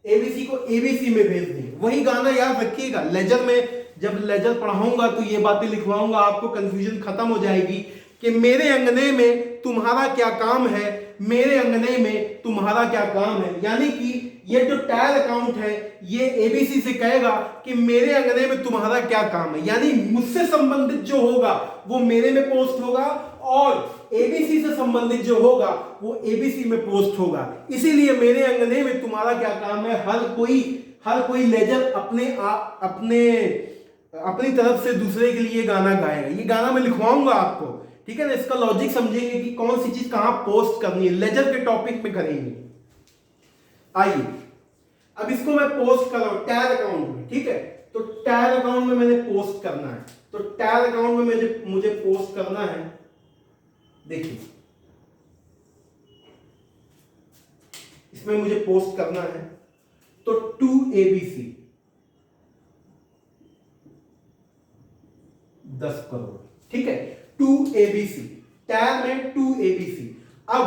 ABC को ABC में भेज दें। वही गाना याद रखिएगा, लेजर में जब लेजर पढ़ाऊंगा तो ये बातें लिखवाऊंगा, आपको कंफ्यूजन खत्म हो जाएगी कि मेरे अंगने में तुम्हारा क्या काम है, मेरे अंगने में तुम्हारा क्या काम है। यानी कि ये जो टायर अकाउंट है, ये ABC से कहेगा कि मेरे अंगने में तुम्हारा क्या काम है, यानी मुझसे संबंधित जो होगा वो मेरे में पोस्ट होगा, और ABC से संबंधित जो होगा वो ABC में पोस्ट होगा। इसीलिए मेरे अंगने में तुम्हारा क्या काम है, हर कोई लेजर अपनी तरफ से दूसरे के लिए गाना गाएगा। ये गाना मैं लिखवाऊंगा आपको, ठीक है ना। इसका लॉजिक समझेंगे कि कौन सी चीज कहां पोस्ट करनी है, लेजर के टॉपिक में करेंगे। आइए, अब इसको मैं पोस्ट कर रहा हूं टायर अकाउंट में, ठीक है। तो टायर अकाउंट में मैंने पोस्ट करना है, तो टायर अकाउंट में मुझे पोस्ट करना है। देखिए, इसमें मुझे पोस्ट करना है, तो 2ABC 10 करोड़, ठीक है। 2ABC टायर में 2 ABC। अब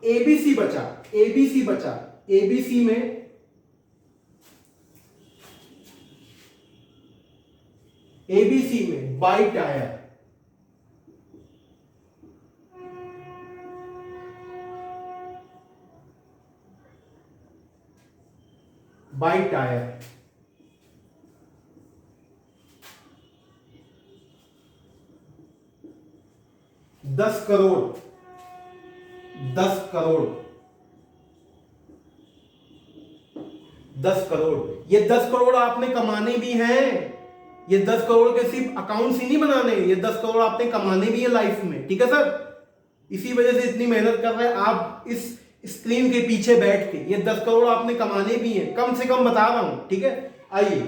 ABC बचा, ABC बचा, ABC में by tyre, by tyre 10 crore, 10 crore, 10 crore. ये 10 करोड़ आपने कमाने भी हैं, ये 10 करोड़ के सिर्फ अकाउंट्स ही नहीं बनाने, ये 10 करोड़ आपने कमाने भी है लाइफ में, ठीक है सर। इसी वजह से इतनी मेहनत कर रहे हैं आप इस स्क्रीन के पीछे बैठ के, ये 10 करोड़ आपने कमाने भी हैं, कम से कम बता रहा हूं, ठीक है। आइए,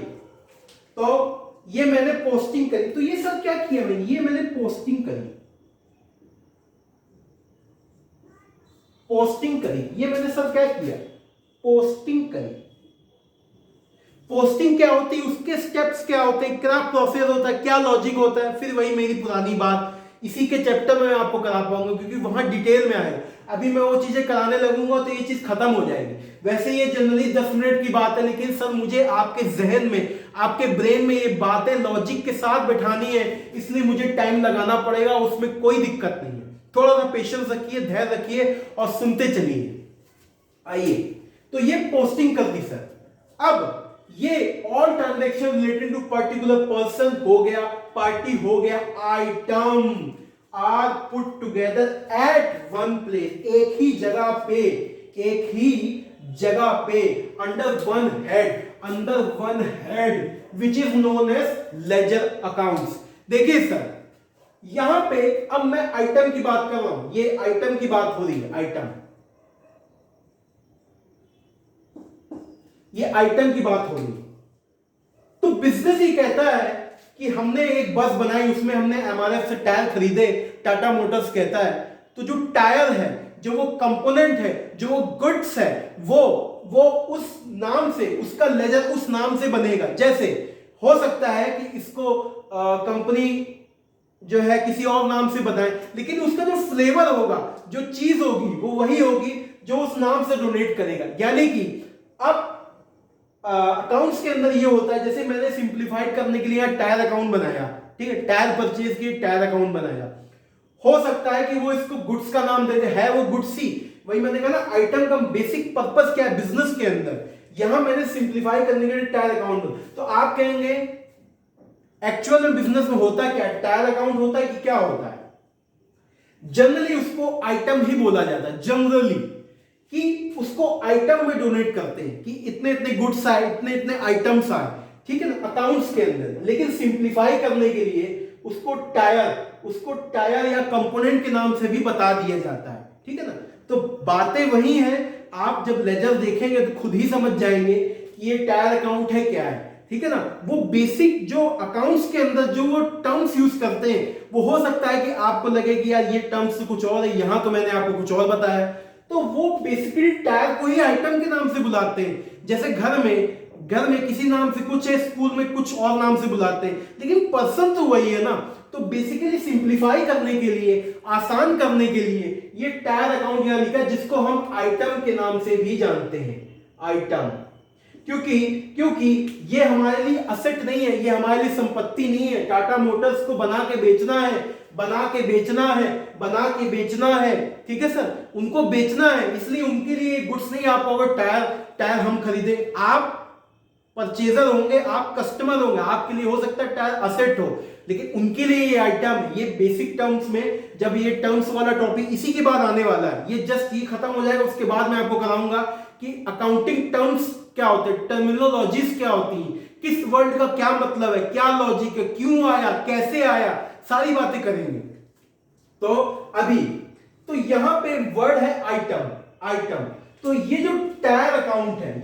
तो ये मैंने पोस्टिंग करी, तो ये सर क्या किया मैंने, ये मैंने पोस्टिंग करी, पोस्टिंग करी, ये मैंने सर क्या किया, पोस्टिंग करी। पोस्टिंग क्या होती है, उसके स्टेप्स क्या होते हैं, क्या प्रोसेस होता है, क्या लॉजिक होता है, फिर वही मेरी पुरानी बात इसी के चैप्टर में मैं आपको करा पाऊंगा, क्योंकि वहां डिटेल में आएगा। अभी मैं वो चीजें कराने लगूंगा तो ये चीज खत्म हो जाएगी। वैसे ये जनरली 10 मिनट की बात है, लेकिन सर मुझे आपके जहन में, आपके ब्रेन में ये बातें लॉजिक के साथ बैठानी है, इसलिए मुझे टाइम लगाना पड़ेगा, उसमें कोई दिक्कत नहीं है। थोड़ा सा पेशेंस रखिए, धैर्य रखिए और सुनते चलिए। आइए, तो ये पोस्टिंग कर दी सर। अब ये all transaction related to particular person हो गया, पार्टी हो गया, item are put together at one place, एक ही जगह पे, एक ही जगह पे, under one head, under one head which is known as ledger accounts. देखिए सर, यहां पे अब मैं आइटम की बात कर रहा हूं, ये आइटम की बात हो रही है, आइटम, ये आइटम की बात हो रही है। तो बिजनेस ही कहता है कि हमने एक बस बनाई, उसमें हमने एमआरएफ से टायर खरीदे, टाटा मोटर्स कहता है, तो जो टायर है, जो वो कंपोनेंट है, जो वो गुड्स है, वो उस नाम से, उसका लेजर उस नाम से बनेगा। जैसे हो सकता है कि इसको कंपनी जो है किसी और नाम से बताए, लेकिन उसका जो फ्लेवर होगा, जो चीज होगी, वो वही होगी जो उस नाम से डोनेट करेगा। यानी कि अब अकाउंट्स के अंदर ये होता है, जैसे मैंने सिंप्लीफाइड करने के लिए टायर अकाउंट बनाया, ठीक है, टायर परचेज की टायर अकाउंट बनाया। हो सकता है कि वो इसको गुड्स का नाम दे दे, है वो गुड्स ही, वही मैंने कहा ना, आइटम का बेसिक पर्पस क्या है बिजनेस के अंदर, यहां मैंने सिंप्लीफाई करने के लिए टायर अकाउंट। तो आप कहेंगे एक्चुअल में बिजनेस में होता क्या है, टायर अकाउंट होता है कि क्या होता है? जनरली उसको आइटम ही बोला जाता है, जनरली, कि उसको आइटम में डोनेट करते हैं कि इतने इतने गुड्स आए, इतने इतने आइटम्स आए, ठीक है ना, अकाउंट्स के अंदर। लेकिन सिंप्लीफाई करने के लिए उसको टायर या कंपोनेंट के नाम से भी बता दिया जाता है, ठीक है ना। तो बातें वही हैं, आप जब लेजर देखेंगे तो खुद ही समझ जाएंगे कि ये टायर अकाउंट है क्या है, ठीक है ना। वो बेसिक जो अकाउंट्स के अंदर जो वो टर्म्स यूज करते हैं, वो हो सकता है कि आपको लगे कि यार ये टर्म्स कुछ और है, यहां तो मैंने आपको कुछ और बताया, तो वो बेसिकली टायर को ही आइटम के नाम से बुलाते हैं। जैसे घर में किसी नाम से कुछ है, स्कूल में कुछ और नाम से बुलाते हैं, लेकिन पर्सन तो वही है ना। तो बेसिकली सिंप्लीफाई करने के लिए, आसान करने के लिए ये टायर अकाउंट यहां लिखा है, जिसको हम आइटम के नाम से भी जानते हैं, आइटम। क्योंकि ये हमारे लिए असेट नहीं है, ये हमारे लिए संपत्ति नहीं है। टाटा मोटर्स को बना के बेचना है, ठीक है सर, उनको बेचना है, इसलिए उनके लिए गुड्स नहीं। आप अगर टायर हम खरीदे, आप परचेजर होंगे, आप कस्टमर होंगे, आपके लिए हो सकता है टायर असेट हो, लेकिन उनके लिए ये आइटम है। ये बेसिक टर्म्स में, जब ये टर्म्स वाला टॉपिक इसी के बाद आने वाला है, ये जस्ट ये खत्म हो जाएगा, उसके बाद मैं आपको कराऊंगा कि अकाउंटिंग टर्म्स क्या होते हैं, टर्मिनोलॉजीज क्या होती हैं, किस वर्ड का क्या मतलब है, क्या लॉजिक है, क्यों आया, कैसे आया, सारी बातें करेंगे। तो अभी तो यहां पे वर्ड है आइटम। तो ये जो टायर अकाउंट है,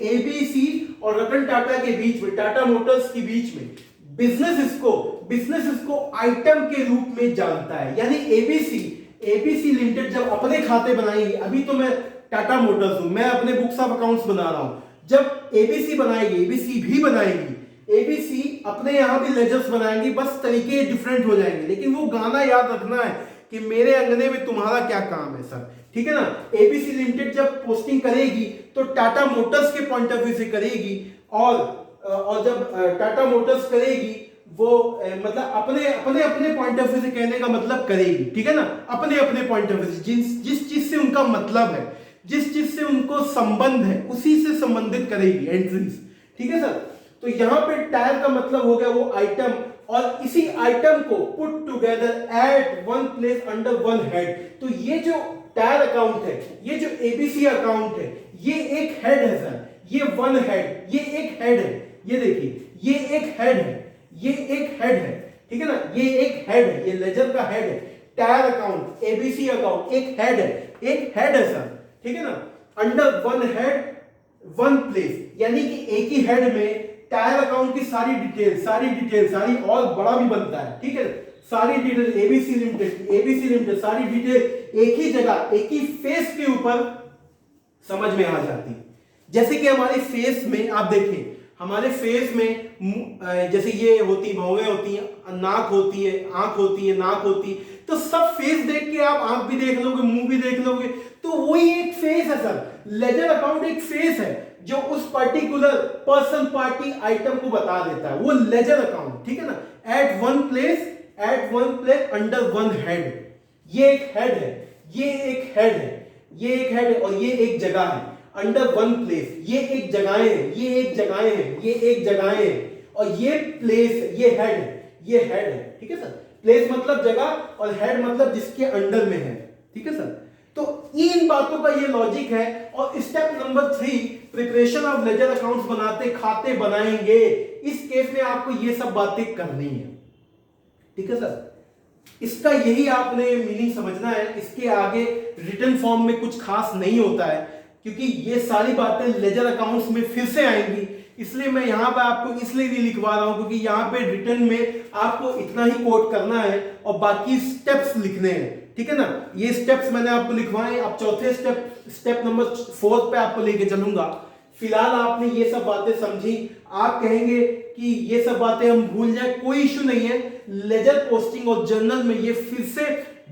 एबीसी और रतन टाटा के बीच में, टाटा मोटर्स के बीच में, बिजनेस इसको आइटम के रूप में जानता है। यानी एबीसी लिमिटेड जब अपने खाते बनाएगी, अभी तो मैं टाटा मोटर्स हूं, मैं अपने बुक्स ऑफ अकाउंट्स बना रहा हूं, जब एबीसी बनाएगी, एबीसी अपने यहां भी लेजर्स बनाएंगी, बस तरीके डिफरेंट हो जाएंगे। लेकिन वो गाना याद रखना है कि मेरे अंगने में तुम्हारा क्या काम है सर, ठीक है ना। एबीसी लिमिटेड जब पोस्टिंग करेगी तो टाटा मोटर्स के पॉइंट ऑफ व्यू से करेगी, और जब टाटा मोटर्स करेगी वो मतलब अपने अपने अपने पॉइंट ऑफ व्यू से कहने का मतलब करेगी, ठीक है ना, अपने अपने पॉइंट ऑफ व्यू से जिस चीज से उनका मतलब है, जिस चीज से उनको संबंध है उसी से संबंधित करेगी एंट्रीज, ठीक है सर। तो यहां पे टायर का मतलब हो गया वो आइटम, और इसी आइटम को put together at one place under one head. तो ये जो टायर अकाउंट है, ये जो एबीसी अकाउंट है, ये एक हेड है सर, ये वन हेड, ये एक हेड है, ये देखिए ये एक हेड है, ये एक हेड है, ठीक है ना, ये एक हेड है, ये लेजर का हेड है। टायर अकाउंट, एबीसी अकाउंट एक हेड है, एक हेड है सर, ठीक है ना, under one head one place, यानी कि एक ही हेड में टायर अकाउंट की सारी डिटेल सारी और बड़ा भी बनता है, ठीक है, सारी डिटेल एबीसी लिमिटेड सारी डिटेल एक ही जगह एक ही फेस के ऊपर समझ में आ जाती है। जैसे कि हमारे फेस में आप देखें, हमारे फेस में जैसे ये होती भौवें होती हैं, नाक होती है, आंख होती है, नाक होती है, तो सब फेस देख के आप आंख भी देख लोगे, मुंह भी देख लोगे, तो वही एक फेस है सर। लेजर अकाउंट एक फेस है जो उस पर्टिकुलर पर्सन पार्टी आइटम को बता देता है, वो लेजर अकाउंट, ठीक है ना। At one place under one head, ये एक हेड है, ये एक हेड है, ये एक हेड है, और ये एक जगह है अंडर वन प्लेस, ये एक जगहें हैं, ये एक जगहें हैं, ये एक जगहें हैं, और ये प्लेस, ये हेड है, ये हेड है, ठीक है सर। प्लेस मतलब जगह और हेड मतलब जिसके अंडर में है, ठीक है सर। तो इन बातों का ये लॉजिक है। और step number 3, preparation of ledger accounts बनाते खाते बनाएंगे, इस केस में आपको ये सब बातें करनी है, ठीक है सर। इसका यही आपने मीनिंग समझना है, इसके आगे रिटन फॉर्म में कुछ खास नहीं होता है, क्योंकि ये सारी बातें लेजर अकाउंट्स में फिर से आएंगी, इसलिए मैं यहां पर आपको इसलिए नहीं लिखवा रहा हूं क्योंकि यहां पे रिटन में आपको इतना ही कोट करना है और बाकी स्टेप्स लिखने हैं, ठीक है ना। ये स्टेप्स मैंने आपको लिखवाए, अब चौथे स्टेप नंबर 4 पे आपको लेके चलूंगा। फिलहाल आपने ये सब बातें समझी, आप कहेंगे कि ये सब बातें हम भूल जाए, कोई इश्यू नहीं है। लेजर पोस्टिंग और जर्नल में ये फिर से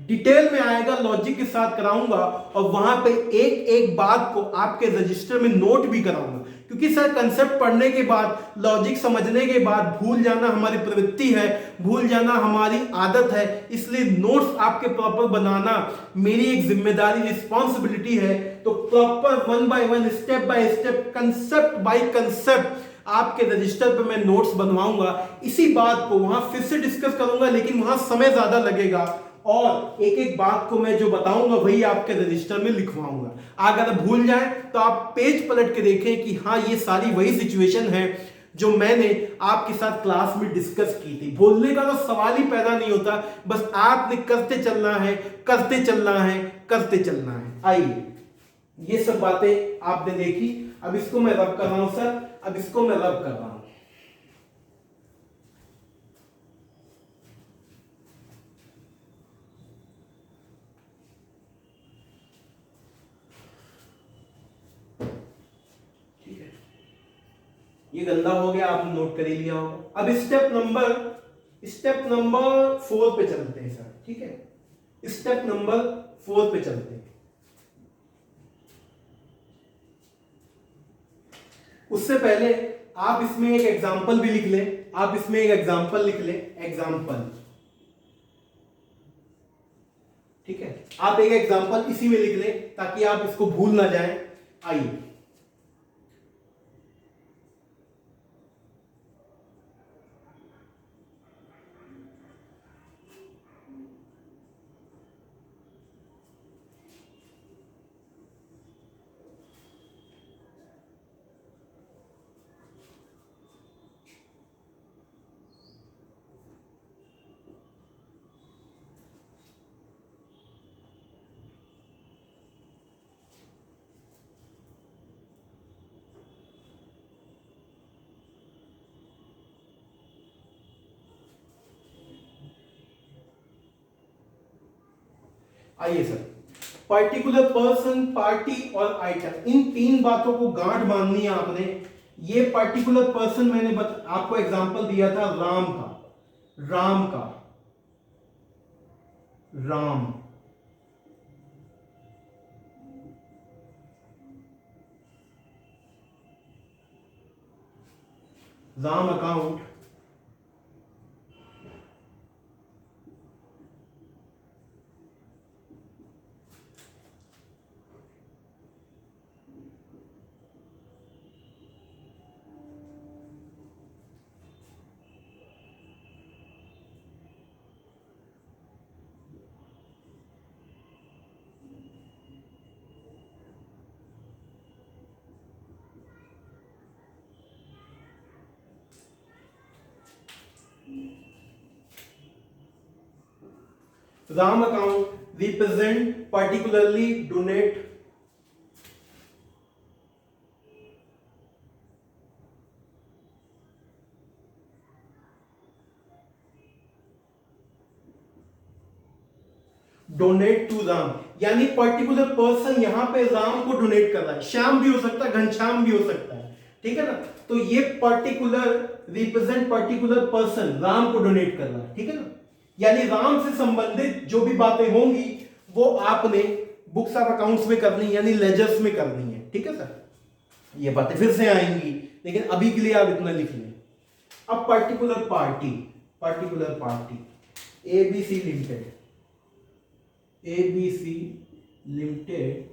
डिटेल में आएगा, लॉजिक के साथ कराऊंगा, और वहां पे एक एक बात को आपके रजिस्टर में नोट भी कराऊंगा, क्योंकि सर कंसेप्ट पढ़ने के बाद, लॉजिक समझने के बाद भूल जाना हमारी प्रवृत्ति है, भूल जाना हमारी आदत है, इसलिए नोट्स आपके प्रॉपर बनाना मेरी एक जिम्मेदारी, रिस्पॉन्सिबिलिटी है। तो proper one by one, step by step, concept by concept आपके रजिस्टर पे मैं नोट्स बनवाऊंगा। इसी बात को वहां फिर से डिस्कस करूंगा, लेकिन वहां समय ज्यादा लगेगा, और एक एक बात को मैं जो बताऊंगा वही आपके रजिस्टर में लिखवाऊंगा। अगर भूल जाए तो आप पेज पलट के देखें कि हाँ, ये सारी वही सिचुएशन है जो मैंने आपके साथ क्लास में डिस्कस की थी। भूलने का तो सवाल ही पैदा नहीं होता, बस आपने करते चलना है, करते चलना है, करते चलना है। आइए, ये सब बातें आपने देखी, अब इसको मैं रब कर रहा हूं सर, अब इसको मैं रब कर रहा हूं। ये गंदा हो गया, आपने नोट कर ही लिया होगा। अब स्टेप नंबर 4 पे चलते हैं सर, ठीक है। स्टेप नंबर 4 पे चलते हैं। उससे पहले आप इसमें एक एग्जांपल भी लिख लें, आप इसमें एक एग्जांपल लिख लें, एग्जांपल, ठीक है। आप एक एग्जांपल इसी में लिख लें ताकि आप इसको भूल ना जाएं। आइए, आइए सर, पर्टिकुलर पर्सन, पार्टी और आइटम, इन तीन बातों को गांठ बांधनी है आपने। ये पर्टिकुलर पर्सन मैंने आपको एग्जांपल दिया था राम का, Ram, Ram account RAM account represent particularly donate donate to Ram, यानी पर्टिकुलर पर्सन यहां पे राम को डोनेट कर रहा है। श्याम भी हो सकता है, घनश्याम भी हो सकता है, ठीक है ना। तो ये particular represent particular person Ram को डोनेट कर रहा है, ठीक है ना। यानी राम से संबंधित जो भी बातें होंगी वो आपने बुक्स ऑफ अकाउंट्स में करनी, यानी लेजर्स में करनी है, ठीक है सर। ये बातें फिर से आएंगी, लेकिन अभी के लिए आप इतना लिख लें। अब particular party ABC limited, ABC limited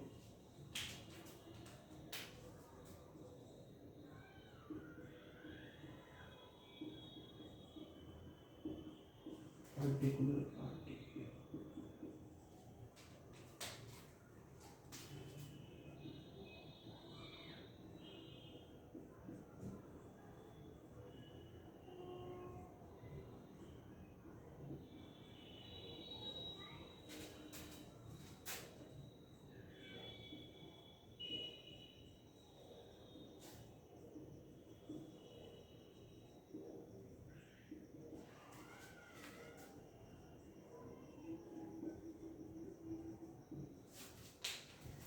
particular party,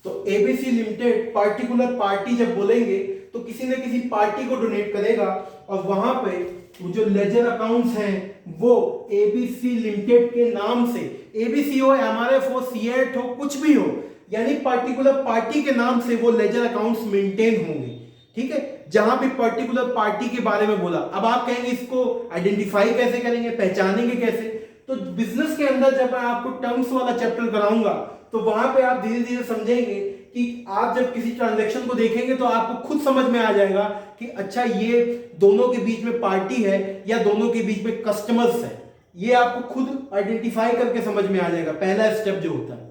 तो एबीसी लिमिटेड पर्टिकुलर पार्टी जब बोलेंगे तो किसी न किसी पार्टी को डोनेट करेगा, और वहां पे वो जो लेजर अकाउंट्स हैं वो एबीसी लिमिटेड के नाम से, एबीसी हो, एमआरएफ हो, सीएट हो, कुछ भी हो, यानी पर्टिकुलर पार्टी के नाम से वो लेजर अकाउंट्स मेंटेन होंगे, ठीक है। जहां भी पर्टिकुलर पार्टी के बारे में बोला, अब आप कहेंगे इसको आइडेंटिफाई कैसे करेंगे, पहचानेंगे कैसे। तो बिजनेस के अंदर जब मैं आपको टर्म्स वाला चैप्टर कराऊंगा तो वहां पे आप धीरे धीरे समझेंगे कि आप जब किसी ट्रांजैक्शन को देखेंगे तो आपको खुद समझ में आ जाएगा कि अच्छा ये दोनों के बीच में पार्टी है या दोनों के बीच में कस्टमर्स है। ये आपको खुद आइडेंटिफाई करके समझ में आ जाएगा, पहला स्टेप जो होता है,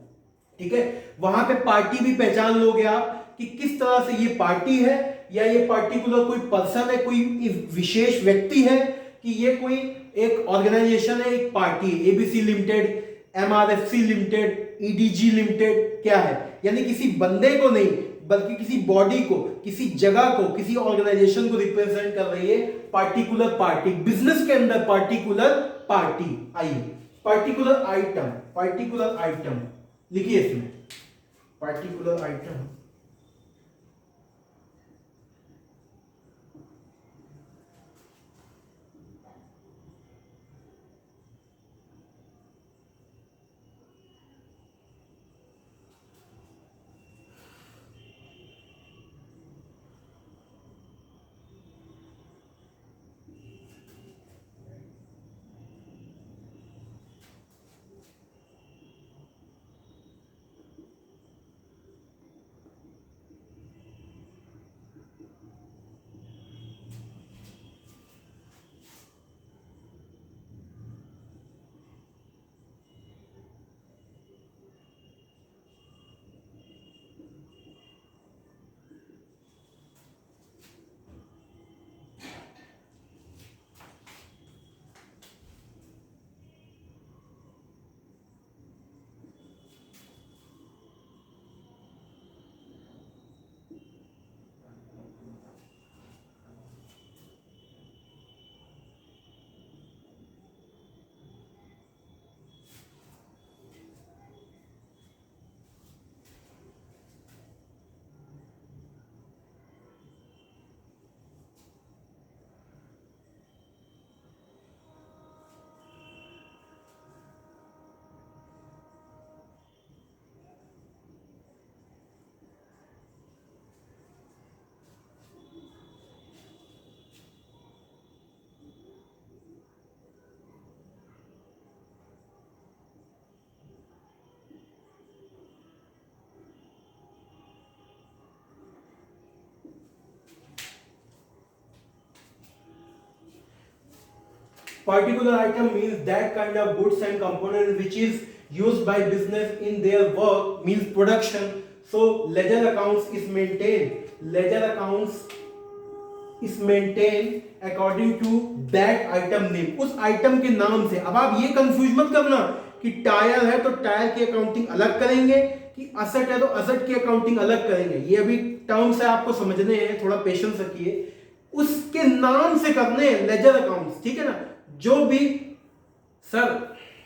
ठीक है। वहां पे पार्टी भी पहचान लोगे आप कि किस तरह से ये पार्टी है, या ये पर्टिकुलर कोई पर्सन है, कोई विशेष व्यक्ति है, कि ये कोई एक ऑर्गेनाइजेशन है, एक पार्टी है। ABC limited, MRFC limited, EDG limited क्या है, यानी किसी बंदे को नहीं बल्कि किसी बॉडी को, किसी जगह को, किसी ऑर्गेनाइजेशन को रिप्रेजेंट कर रही है पार्टिकुलर पार्टी। बिजनेस के अंदर पार्टिकुलर पार्टी आई, पार्टिकुलर आइटम लिखिए इसमें, particular item. Particular item means that kind of goods and components which is used by business in their work, means production. So ledger accounts is maintained. Ledger accounts is maintained according to that item name. उस item के नाम से. अब आप ये confuse मत करना कि टायर है तो टायर की अकाउंटिंग अलग करेंगे, कि असेट है तो असेट की अकाउंटिंग अलग करेंगे. ये अभी टर्म्स है, आपको समझने हैं, थोड़ा पेशेंस रखिए. उसके नाम से करने हैं लेजर अकाउंट्स, ठीक है ना. जो भी सर